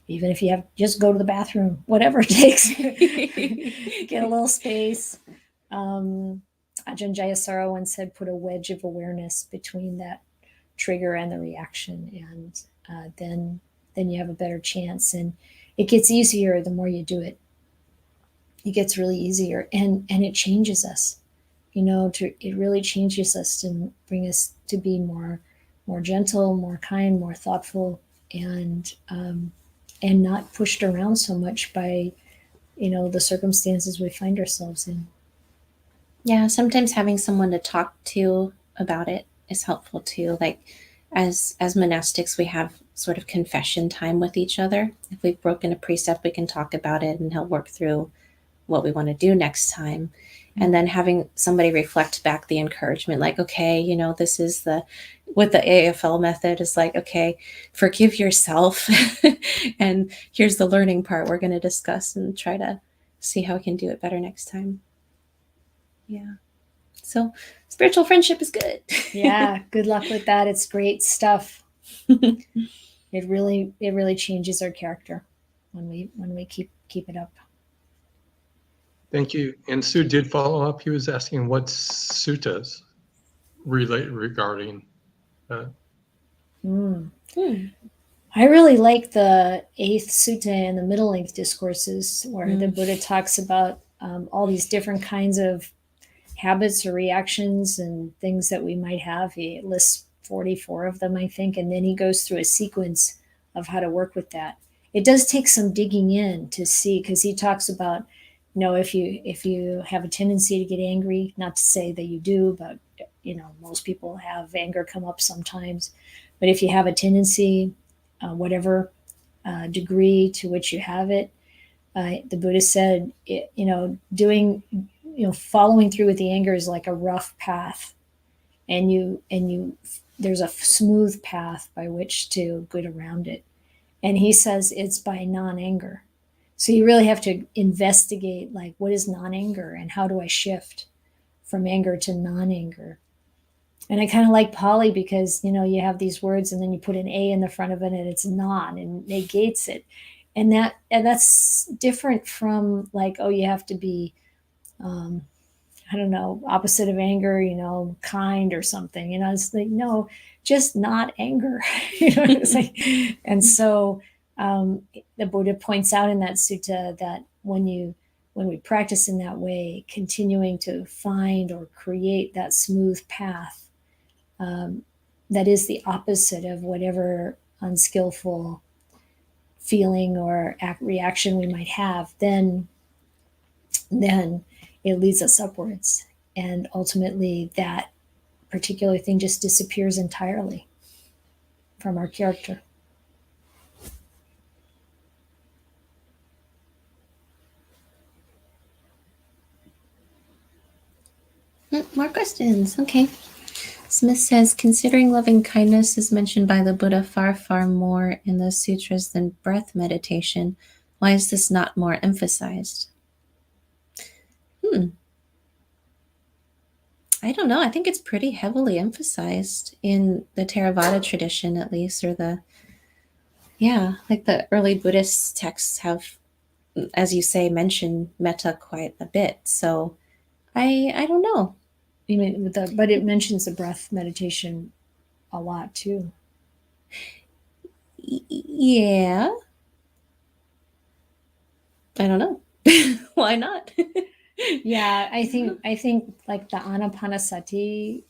even if you have just go to the bathroom, whatever it takes, get a little space. Ajahn Jayasara once said, put a wedge of awareness between that trigger and the reaction, and then you have a better chance. And it gets easier the more you do it. It gets really easier, and it changes us. It really changes us to bring us to be more gentle, more kind, more thoughtful, and not pushed around so much by the circumstances we find ourselves in. Yeah, sometimes having someone to talk to about it is helpful too. Like as monastics, we have sort of confession time with each other. If we've broken a precept, we can talk about it and help work through what we want to do next time. And then having somebody reflect back the encouragement, like, okay, this is with the AFL method is like, okay, forgive yourself. And here's the learning part we're going to discuss and try to see how we can do it better next time. Yeah. So spiritual friendship is good. Yeah. Good luck with that. It's great stuff. It really changes our character when we keep it up. Thank you. And Sue did follow up. He was asking what suttas regarding that. I really like the 8th sutta and the middle length discourses where the Buddha talks about all these different kinds of habits or reactions and things that we might have. He lists 44 of them, I think, and then he goes through a sequence of how to work with that. It does take some digging in to see, because he talks about, if you have a tendency to get angry, not to say that you do, but most people have anger come up sometimes. But if you have a tendency, whatever degree to which you have it, the Buddha said, following through with the anger is like a rough path, and there's a smooth path by which to get around it. And he says it's by non-anger. So you really have to investigate, like, what is non-anger and how do I shift from anger to non-anger? And I kind of like Pali because, you have these words and then you put an A in the front of it and it's non and negates it. And that's different from like, oh, you have to be, opposite of anger, kind or something. It's like, no, just not anger. It's like, and so the Buddha points out in that sutta that when we practice in that way, continuing to find or create that smooth path, that is the opposite of whatever unskillful feeling or reaction we might have, then it leads us upwards. And ultimately that particular thing just disappears entirely from our character. More questions. Okay. Smith says, considering loving kindness is mentioned by the Buddha far, far more in the sutras than breath meditation, why is this not more emphasized? I don't know. I think it's pretty heavily emphasized in the Theravada tradition, at least, or the early Buddhist texts have, as you say, mentioned metta quite a bit. So I don't know. You mean but it mentions the breath meditation a lot too. Yeah. I don't know. Why not? Yeah, I think like the Anapanasati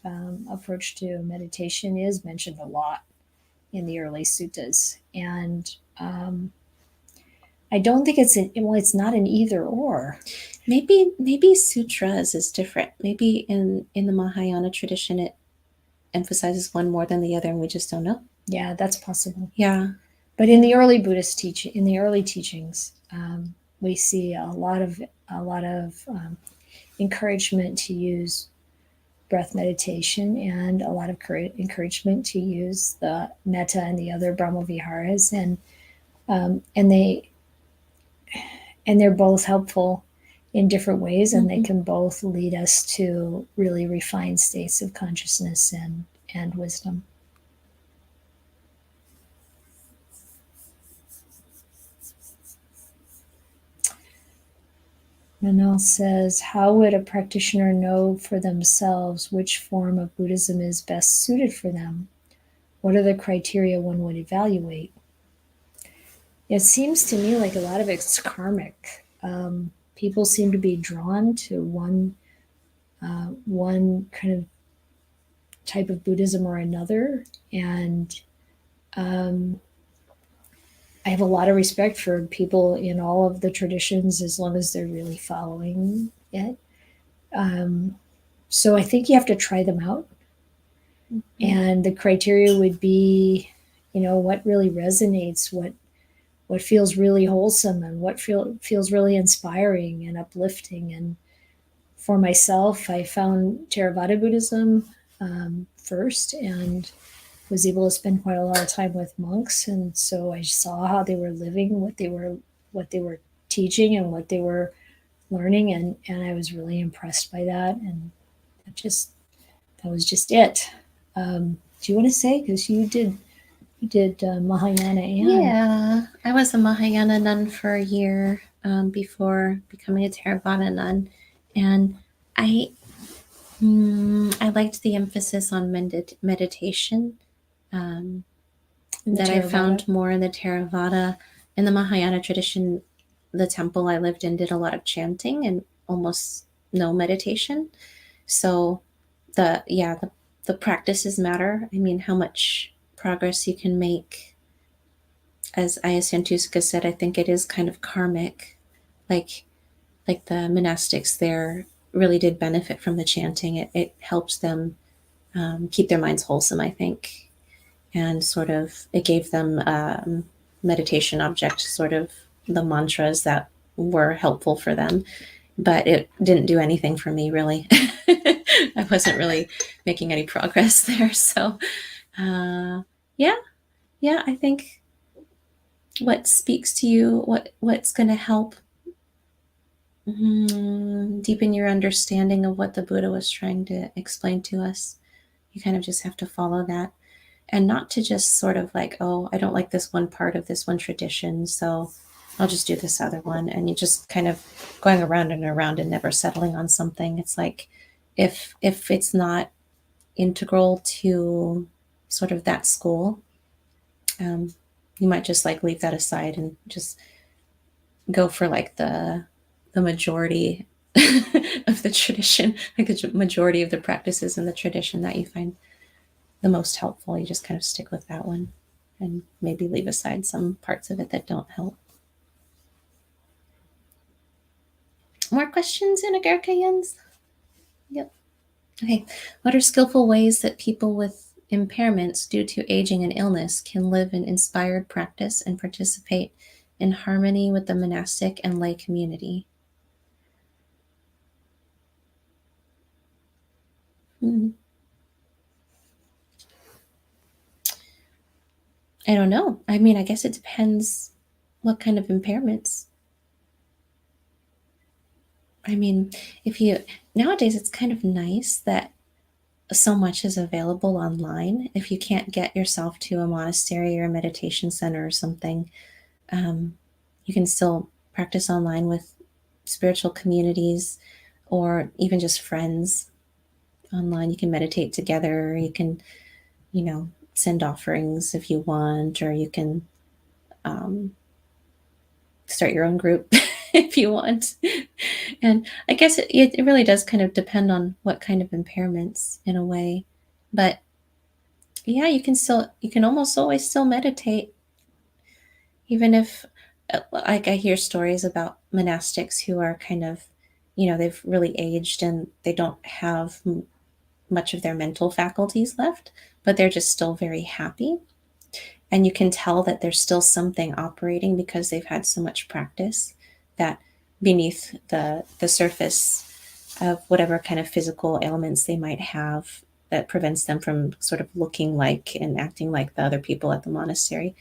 approach to meditation is mentioned a lot in the early suttas, and I don't think it's not an either or. Maybe sutras is different. Maybe in the Mahayana tradition it emphasizes one more than the other, and we just don't know. Yeah, that's possible. Yeah, but in the early Buddhist teachings, we see a lot of encouragement to use breath meditation, and a lot of encouragement to use the metta and the other Brahma Viharas, and they're both helpful in different ways, and they can both lead us to really refined states of consciousness and wisdom. Manal says, how would a practitioner know for themselves which form of Buddhism is best suited for them? What are the criteria one would evaluate? It seems to me like a lot of it's karmic. People seem to be drawn to one kind of type of Buddhism or another, and I have a lot of respect for people in all of the traditions as long as they're really following it. So I think you have to try them out. Mm-hmm. And the criteria would be, what really resonates, what feels really wholesome, and what feels really inspiring and uplifting. And for myself, I found Theravada Buddhism first, and was able to spend quite a lot of time with monks, and so I saw how they were living, what they were teaching, and what they were learning, and I was really impressed by that, and that was just it. Do you want to say, because you did Mahayana? Yeah, I was a Mahayana nun for a year before becoming a Theravada nun, and I liked the emphasis on meditation. That I found more in the Theravada. In the Mahayana tradition, the temple I lived in did a lot of chanting and almost no meditation. So the practices matter. I mean, how much progress you can make. As Ayasantusika said, I think it is kind of karmic. Like the monastics there really did benefit from the chanting. It helps them keep their minds wholesome, I think. And sort of, it gave them meditation object, sort of the mantras that were helpful for them. But it didn't do anything for me, really. I wasn't really making any progress there. So, yeah, I think what speaks to you, what's going to help deepen your understanding of what the Buddha was trying to explain to us. You kind of just have to follow that. And not to just sort of like, oh, I don't like this one part of this one tradition, so I'll just do this other one. And you just kind of going around and around and never settling on something. It's like, if it's not integral to sort of that school, you might just like leave that aside and just go for like the majority of the tradition, like the majority of the practices in the tradition that you find the most helpful. You just kind of stick with that one and maybe leave aside some parts of it that don't help. More questions in Agarkayans? Yep. Okay. What are skillful ways that people with impairments due to aging and illness can live in inspired practice and participate in harmony with the monastic and lay community? I don't know. I mean, I guess it depends what kind of impairments. I mean, nowadays it's kind of nice that so much is available online. If you can't get yourself to a monastery or a meditation center or something, you can still practice online with spiritual communities or even just friends online. You can meditate together. You can, send offerings if you want, or you can start your own group if you want. And I guess it really does kind of depend on what kind of impairments in a way. But yeah, you can almost always still meditate, even if, like, I hear stories about monastics who are kind of, they've really aged and they don't have much of their mental faculties left, but they're just still very happy. And you can tell that there's still something operating because they've had so much practice, that beneath the surface of whatever kind of physical ailments they might have that prevents them from sort of looking like and acting like the other people at the monastery,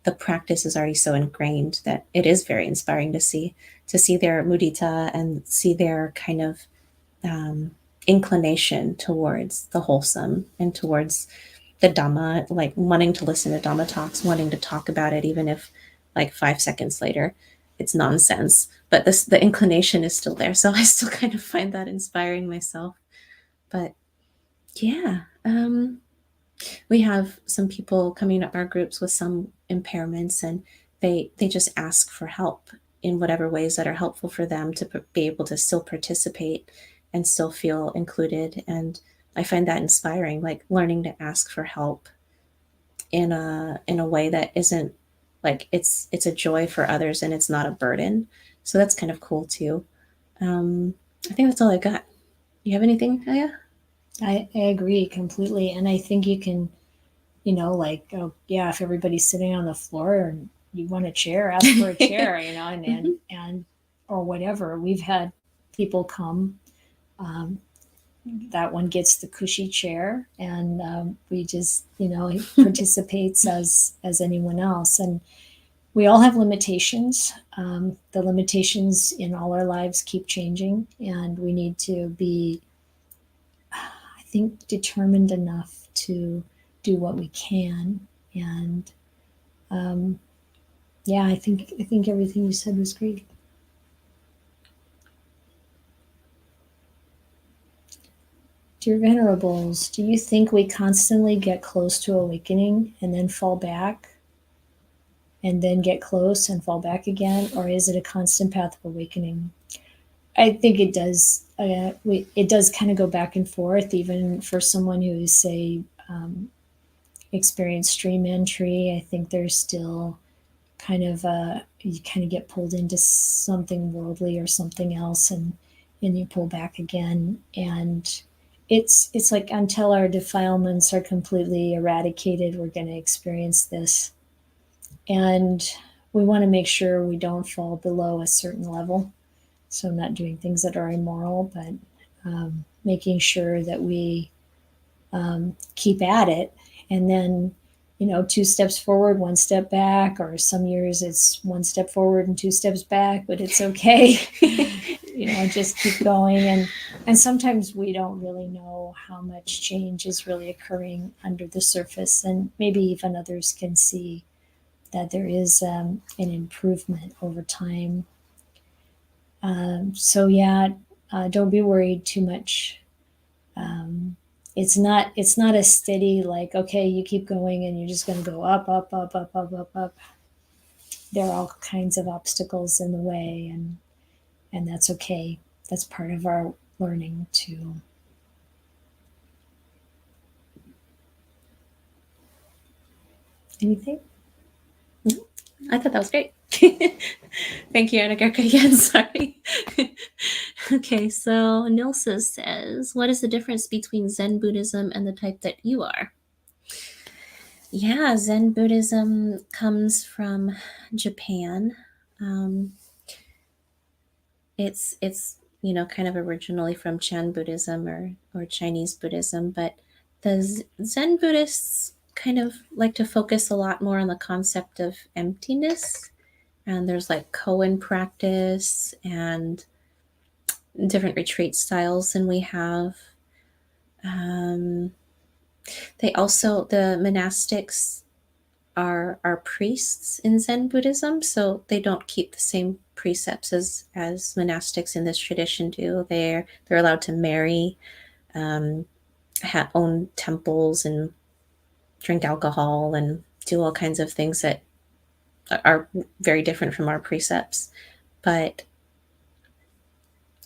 the practice is already so ingrained that it is very inspiring to see their mudita and see their kind of inclination towards the wholesome and towards the Dhamma, like wanting to listen to Dhamma talks, wanting to talk about it, even if like 5 seconds later it's nonsense, but the inclination is still there. So I still kind of find that inspiring myself. But yeah, we have some people coming to our groups with some impairments, and they just ask for help in whatever ways that are helpful for them to be able to still participate and still feel included. And I find that inspiring, like learning to ask for help in a way that isn't like it's a joy for others and it's not a burden. So that's kind of cool too. I think that's all I got. You have anything, Aya? I agree completely. And I think you can, like, oh, yeah, if everybody's sitting on the floor and you want a chair, ask for a chair, and or whatever. We've had people come. That one gets the cushy chair, and we just, he participates as anyone else. And we all have limitations. The limitations in all our lives keep changing, and we need to be, I think, determined enough to do what we can. And yeah, I think everything you said was great. Dear Venerables, do you think we constantly get close to awakening and then fall back, and then get close and fall back again, or is it a constant path of awakening? I think it does. It does kind of go back and forth, even for someone who, say, experienced stream entry. I think there's still kind of you kind of get pulled into something worldly or something else, and you pull back again. And it's like until our defilements are completely eradicated, we're going to experience this. And we want to make sure we don't fall below a certain level. So not doing things that are immoral, but making sure that we keep at it. And then, 2 steps forward, 1 step back, or some years it's 1 step forward and 2 steps back, but it's okay. Just keep going. And sometimes we don't really know how much change is really occurring under the surface. And maybe even others can see that there is an improvement over time. So yeah, don't be worried too much. It's not a steady, like, okay, you keep going and you're just going to go up, up, up, up, up, up, up. There are all kinds of obstacles in the way, and that's okay. That's part of our learning too. Anything? I thought that was great. Thank you, Anagarka. Again, sorry. Okay, so Nilsa says, what is the difference between Zen Buddhism and the type that you are? Yeah, Zen Buddhism comes from Japan. It's kind of originally from Chan Buddhism or Chinese Buddhism, but the Zen Buddhists kind of like to focus a lot more on the concept of emptiness. And there's like koan practice and different retreat styles than we have. The monastics are priests in Zen Buddhism, so they don't keep the same precepts as monastics in this tradition do. They're allowed to marry, own temples, and drink alcohol and do all kinds of things that are very different from our precepts. But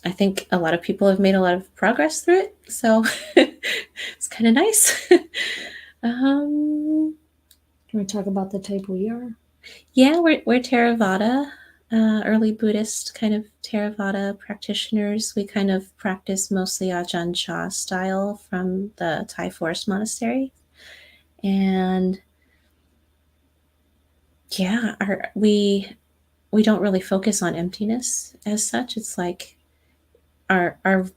I think a lot of people have made a lot of progress through it, so it's kind of nice. Can we talk about the type we are? Yeah, we're Theravada, early Buddhist kind of Theravada practitioners. We kind of practice mostly Ajahn Chah style from the Thai Forest Monastery. And yeah, we don't really focus on emptiness as such. It's like our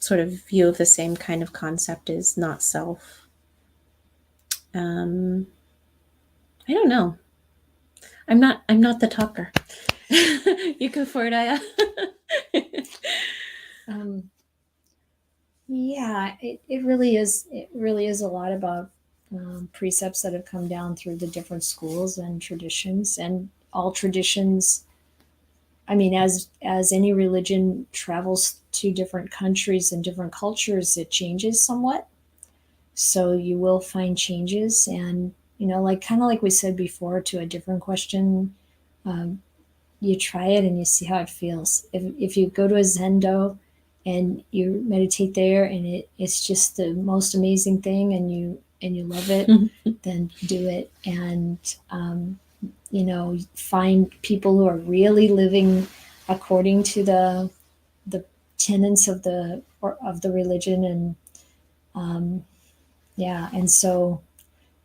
sort of view of the same kind of concept is not self. I don't know. I'm not the talker. You go for it, Aya. Yeah, it really is. It really is a lot about precepts that have come down through the different schools and traditions, and all traditions. I mean, as any religion travels to different countries and different cultures, it changes somewhat. So you will find changes, and like kind of like we said before, to a different question, you try it and you see how it feels. If you go to a Zendo and you meditate there and it's just the most amazing thing and you love it, then do it. And find people who are really living according to the tenets of the religion. And and so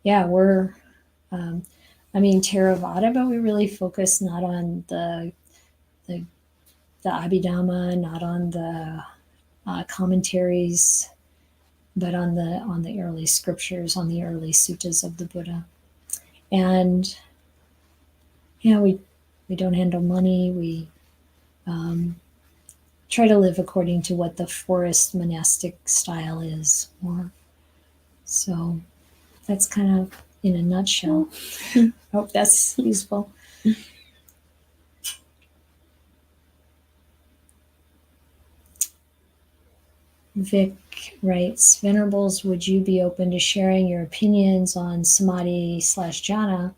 we're Theravada, but we really focus not on the Abhidhamma, not on the commentaries, but on the early scriptures, on the early suttas of the Buddha. And we don't handle money. We try to live according to what the forest monastic style is more. So that's kind of in a nutshell. Hope that's useful. Vic writes, Venerables, would you be open to sharing your opinions on samadhi/jhana?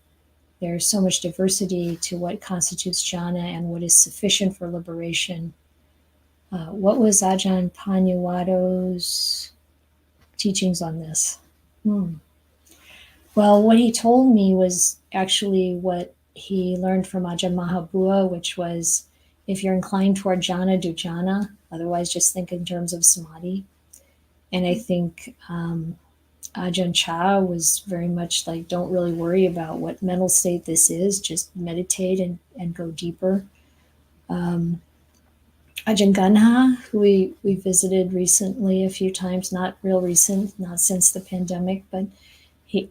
There's so much diversity to what constitutes jhana and what is sufficient for liberation. What was Ajahn Panyawado's teachings on this? Well, what he told me was actually what he learned from Ajahn Mahabua, which was, if you're inclined toward jhana, do jhana. Otherwise, just think in terms of samadhi. And I think Ajahn Chah was very much like, don't really worry about what mental state this is. Just meditate and go deeper. Ajahn Ganha, who we visited recently a few times, not real recent, not since the pandemic, but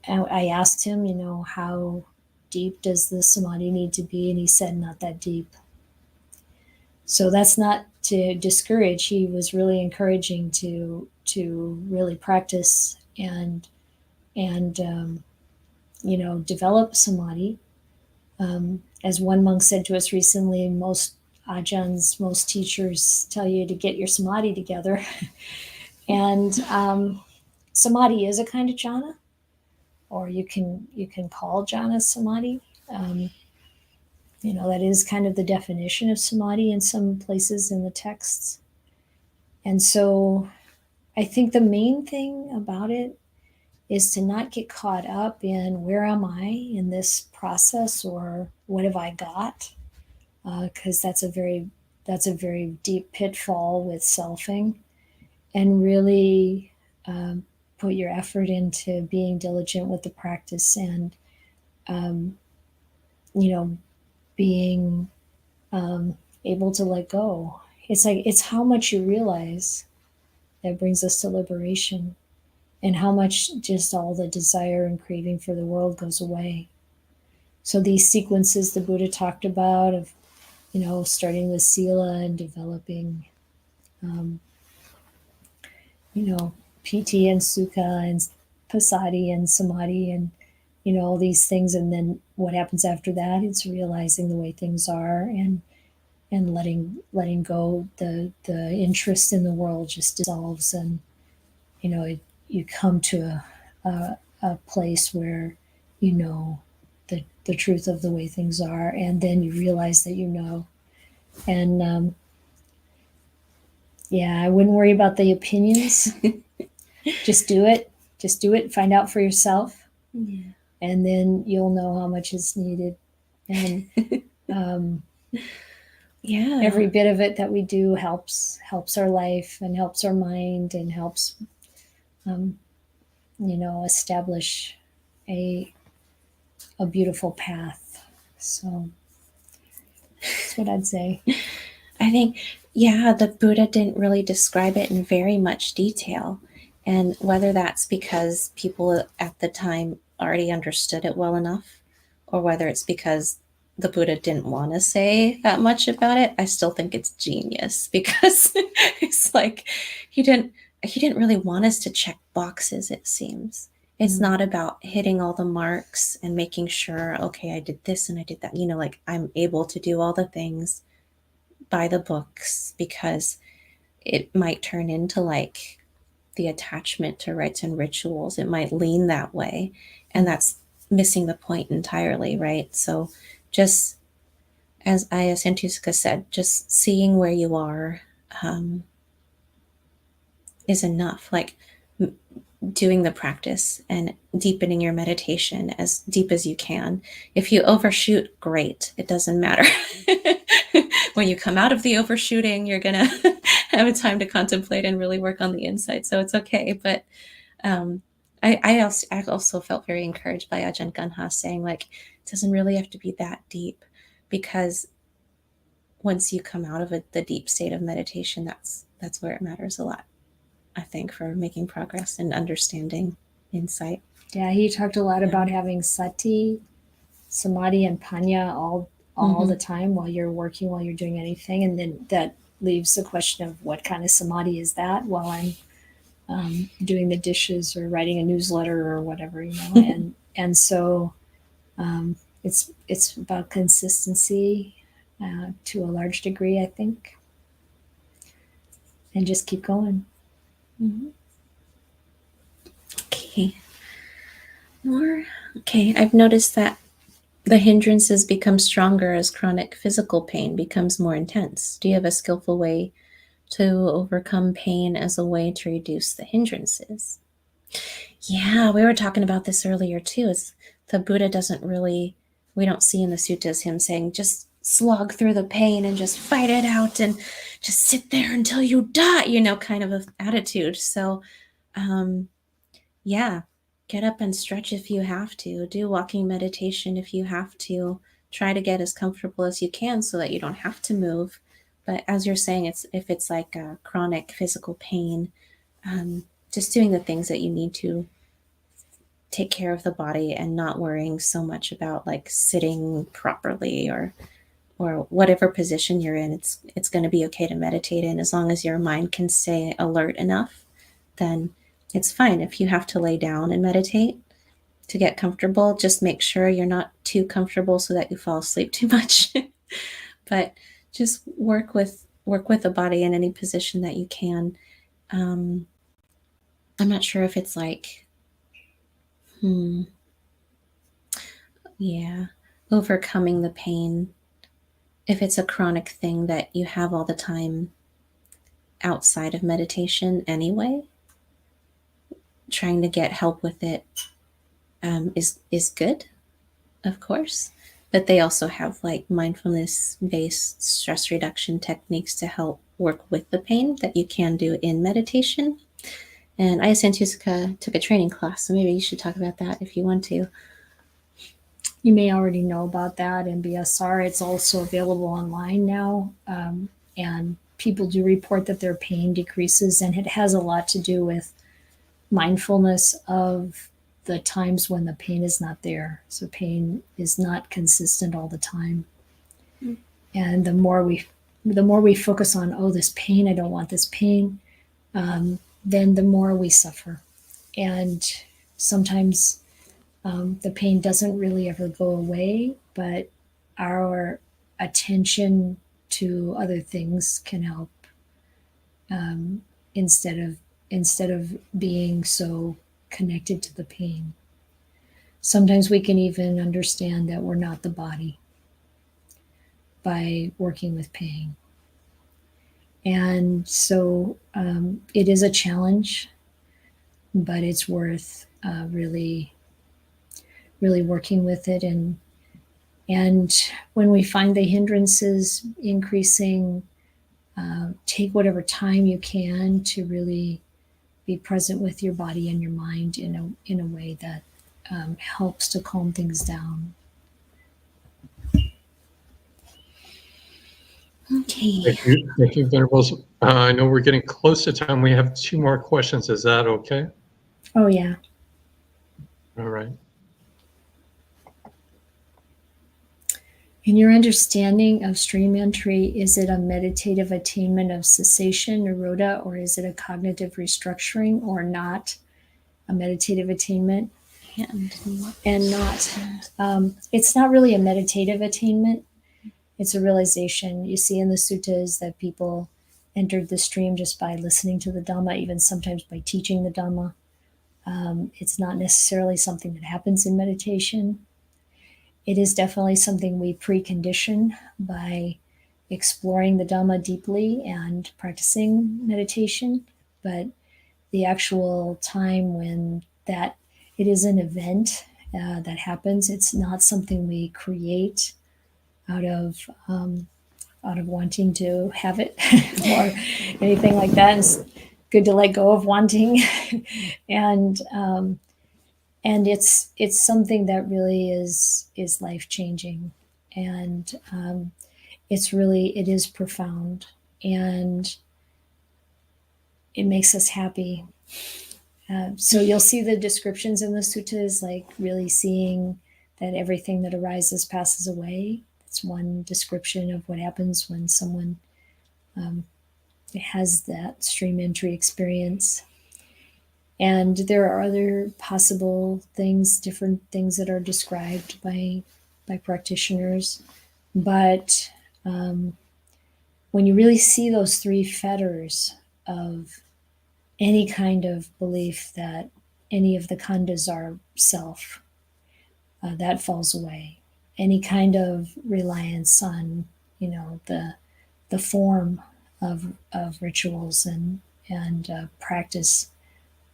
I asked him, how deep does the samadhi need to be? And he said, not that deep. So that's not to discourage. He was really encouraging to really practice and develop samadhi. As one monk said to us recently, most ajahns, most teachers tell you to get your samadhi together. And samadhi is a kind of jhana, or you can call jhana samadhi. That is kind of the definition of samadhi in some places in the texts. And so I think the main thing about it is to not get caught up in where am I in this process, or what have I got? Because that's a very deep pitfall with selfing, and really put your effort into being diligent with the practice and, being able to let go. It's how much you realize that brings us to liberation, and how much just all the desire and craving for the world goes away. So these sequences the Buddha talked about of, starting with sila and developing, piti and sukha and passaddhi and samadhi and, all these things. And then what happens after that? It's realizing the way things are and letting go. The interest in the world just dissolves, and, you come to a place where the truth of the way things are, and then you realize that and I wouldn't worry about the opinions. Just do it, find out for yourself. And then you'll know how much is needed. And every bit of it that we do helps our life and helps our mind and helps establish a beautiful path. So that's what I'd say. I think, the Buddha didn't really describe it in very much detail. And whether that's because people at the time already understood it well enough, or whether it's because the Buddha didn't want to say that much about it, I still think it's genius, because it's like he didn't really want us to check boxes, it seems. It's not about hitting all the marks and making sure, okay, I did this and I did that. I'm able to do all the things by the books, because it might turn into the attachment to rites and rituals. It might lean that way, and that's missing the point entirely, right? So just as Aya Santuska said, just seeing where you are is enough. Like doing the practice and deepening your meditation as deep as you can. If you overshoot, great. It doesn't matter. When you come out of the overshooting, you're going to have a time to contemplate and really work on the inside. So it's okay. But I also felt very encouraged by Ajahn Ganha saying, like, it doesn't really have to be that deep, because once you come out of the deep state of meditation, that's where it matters a lot, I think, for making progress and understanding insight. Yeah, he talked a lot about having sati, samadhi, and panya all the time while you're working, while you're doing anything. And then that leaves the question of what kind of samadhi is that while I'm doing the dishes or writing a newsletter or whatever, and so it's about consistency to a large degree, I think, and just keep going. Okay. Okay, I've noticed that the hindrances become stronger as chronic physical pain becomes more intense. Do you have a skillful way to overcome pain as a way to reduce the hindrances? Yeah, we were talking about this earlier too. Is the Buddha doesn't really, we don't see in the suttas him saying just slog through the pain and just fight it out and just sit there until you die, kind of an attitude. So, yeah, get up and stretch if you have to. Do walking meditation if you have to. Try to get as comfortable as you can so that you don't have to move. But as you're saying, if it's like a chronic physical pain, just doing the things that you need to take care of the body and not worrying so much about like sitting properly or whatever position you're in. It's going to be okay to meditate in as long as your mind can stay alert enough. Then it's fine. If you have to lay down and meditate to get comfortable, just make sure you're not too comfortable so that you fall asleep too much. But just work with the body in any position that you can. I'm not sure if it's like, overcoming the pain. If it's a chronic thing that you have all the time outside of meditation anyway, trying to get help with it is good, of course. But they also have like mindfulness-based stress reduction techniques to help work with the pain that you can do in meditation. And Aya Santuska took a training class, so maybe you should talk about that if you want to. You may already know about that in BSR. It's also available online now. And people do report that their pain decreases, and it has a lot to do with mindfulness of the times when the pain is not there. So pain is not consistent all the time. And the more we focus on, oh, this pain, I don't want this pain, then the more we suffer. And sometimes the pain doesn't really ever go away, but our attention to other things can help, instead of being so connected to the pain. Sometimes we can even understand that we're not the body by working with pain. And so it is a challenge, but it's worth really working with it. And when we find the hindrances increasing, take whatever time you can to really be present with your body and your mind in a way that helps to calm things down. Okay. Thank you, Venerables. I know we're getting close to time. We have 2 more questions. Is that okay? Oh, yeah. All right. In your understanding of stream entry, is it a meditative attainment of cessation, nirodha, or is it a cognitive restructuring, or not a meditative attainment? And not. It's not really a meditative attainment. It's a realization. You see in the suttas that people entered the stream just by listening to the Dhamma, even sometimes by teaching the Dhamma. It's not necessarily something that happens in meditation. it is definitely something we precondition by exploring the Dhamma deeply and practicing meditation. But the actual time when that it is an event that happens, it's not something we create out of wanting to have it or anything like that. It's good to let go of wanting, and it's something that really is life changing, and it is profound, and it makes us happy. So you'll see the descriptions in the suttas, like really seeing that everything that arises passes away. It's one description of what happens when someone has that stream entry experience. And there are other possible things, different things that are described by practitioners. But when you really see those three fetters of any kind of belief that any of the khandhas are self, that falls away. Any kind of reliance on, the form of rituals and practice,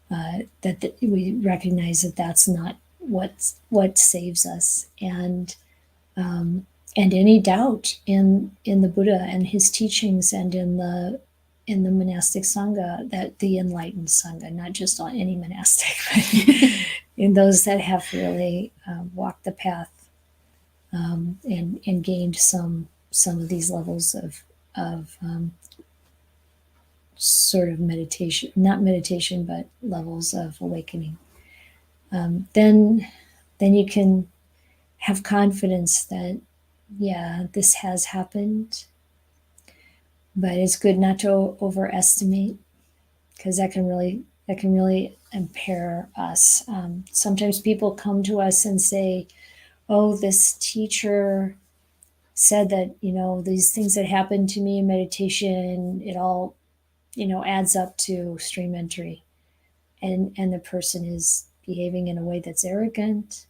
that we recognize that that's not what saves us, and any doubt in the Buddha and his teachings, and in the monastic Sangha, that the enlightened Sangha, not just on any monastic, but in those that have really walked the path, and gained some of these levels of sort of meditation, not meditation, but levels of awakening. Then you can have confidence that, yeah, this has happened, but it's good not to overestimate, because that can really impair us. Sometimes people come to us and say, oh, this teacher said that, these things that happened to me in meditation, it all, adds up to stream entry. And the person is behaving in a way that's arrogant.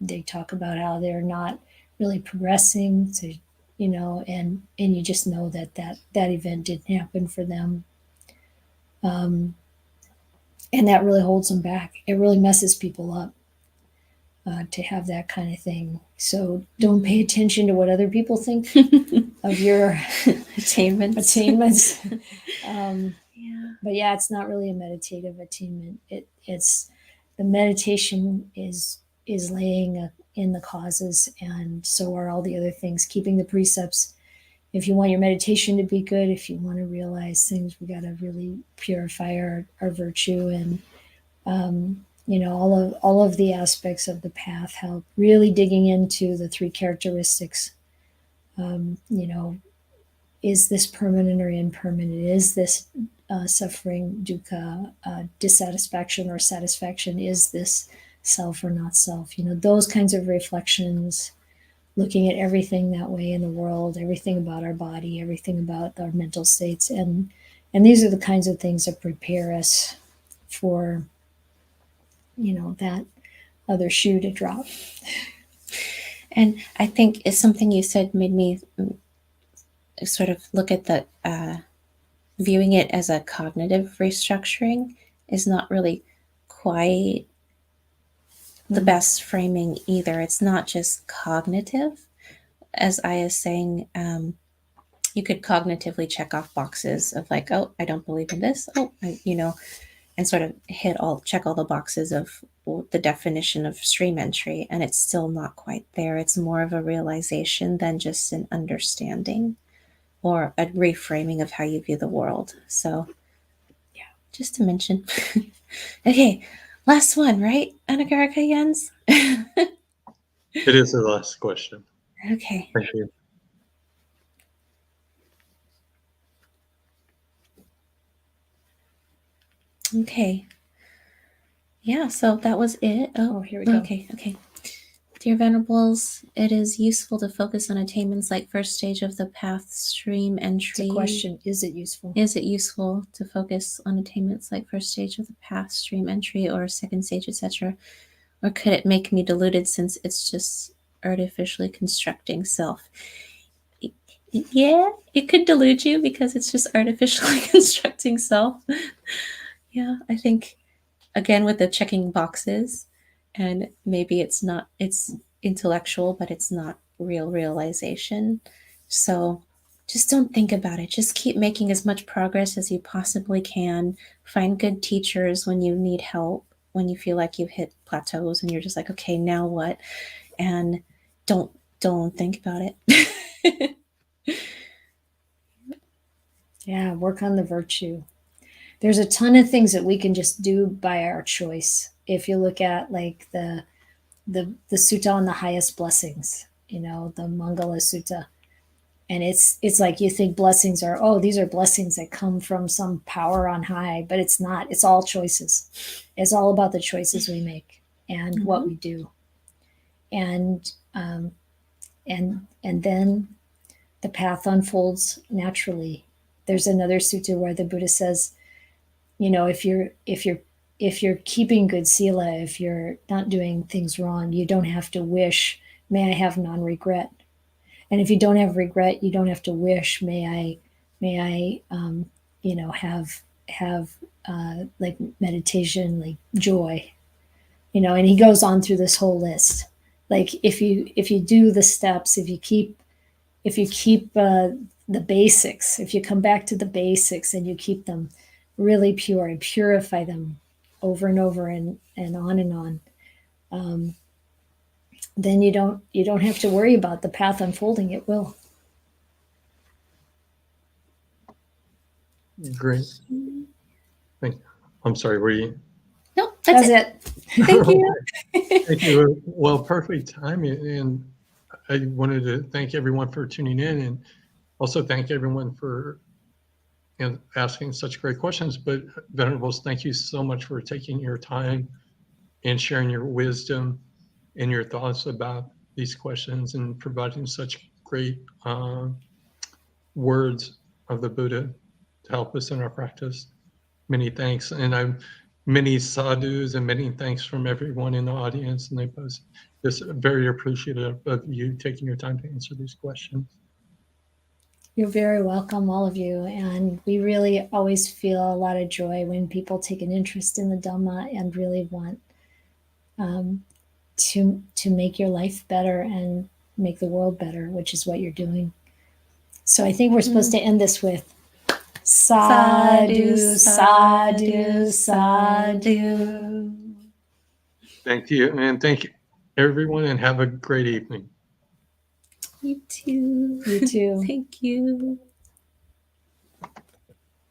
They talk about how they're not really progressing. So, and you just know that event didn't happen for them. And that really holds them back. It really messes people up to have that kind of thing. So don't pay attention to what other people think of your attainments. But yeah, it's not really a meditative attainment. It's the meditation is laying in the causes, and so are all the other things, keeping the precepts. If you want your meditation to be good, if you want to realize things, we got to really purify our virtue, and all of the aspects of the path help. Really digging into the three characteristics. Is this permanent or impermanent? Is this suffering, dukkha, dissatisfaction or satisfaction? Is this self or not self? Those kinds of reflections, looking at everything that way in the world, everything about our body, everything about our mental states. And these are the kinds of things that prepare us for, that other shoe to drop. And I think it's something you said made me sort of look at the viewing it as a cognitive restructuring is not really quite the best framing either. It's not just cognitive. As I was saying, you could cognitively check off boxes of like, oh, I don't believe in this. Oh, and sort of check all the boxes of the definition of stream entry, and it's still not quite there. It's more of a realization than just an understanding or a reframing of how you view the world. So, yeah, just to mention. Okay, last one, right, Anagarika Jens? It is the last question. Okay. Thank you. Okay. Yeah, so that was it. Oh, here we go. Okay. Dear Venerables, it is useful to focus on attainments like first stage of the path, stream entry. It's a question. Is it useful? Is it useful to focus on attainments like first stage of the path, stream entry, or second stage, etc., Or could it make me deluded since it's just artificially constructing self? Yeah, it could delude you because it's just artificially constructing self. Yeah, I think, again, with the checking boxes, and maybe it's intellectual, but it's not real realization. So just don't think about it. Just keep making as much progress as you possibly can. Find good teachers when you need help, when you feel like you've hit plateaus and you're just like, okay, now what? And don't think about it. Yeah, work on the virtue. There's a ton of things that we can just do by our choice. If you look at like the sutta on the highest blessings, the Mangala Sutta, and it's like you think blessings are, oh, these are blessings that come from some power on high, but it's not. It's all choices. It's all about the choices we make and what we do, and then the path unfolds naturally. There's another sutta where the Buddha says, if you're keeping good sila, if you're not doing things wrong, you don't have to wish, may I have non-regret. And if you don't have regret, you don't have to wish, may I have like meditation, like joy, and he goes on through this whole list. Like if you do the steps, if you keep the basics, if you come back to the basics and you keep them really pure and purify them over and over and on, then you don't have to worry about the path unfolding. It will. Great. I'm sorry, were you? No, that's it. Thank you. Thank you. Well, perfect timing. And I wanted to thank everyone for tuning in, and also thank everyone for asking such great questions. But Venerables, thank you so much for taking your time and sharing your wisdom and your thoughts about these questions and providing such great words of the Buddha to help us in our practice. Many thanks. And many sadhus and many thanks from everyone in the audience. And they both just very appreciative of you taking your time to answer these questions. You're very welcome, all of you. And we really always feel a lot of joy when people take an interest in the Dhamma and really want to make your life better and make the world better, which is what you're doing. So I think we're supposed to end this with sadhu, sadhu, sadhu. Thank you. And thank you, everyone, and have a great evening. You too. You too. Thank you.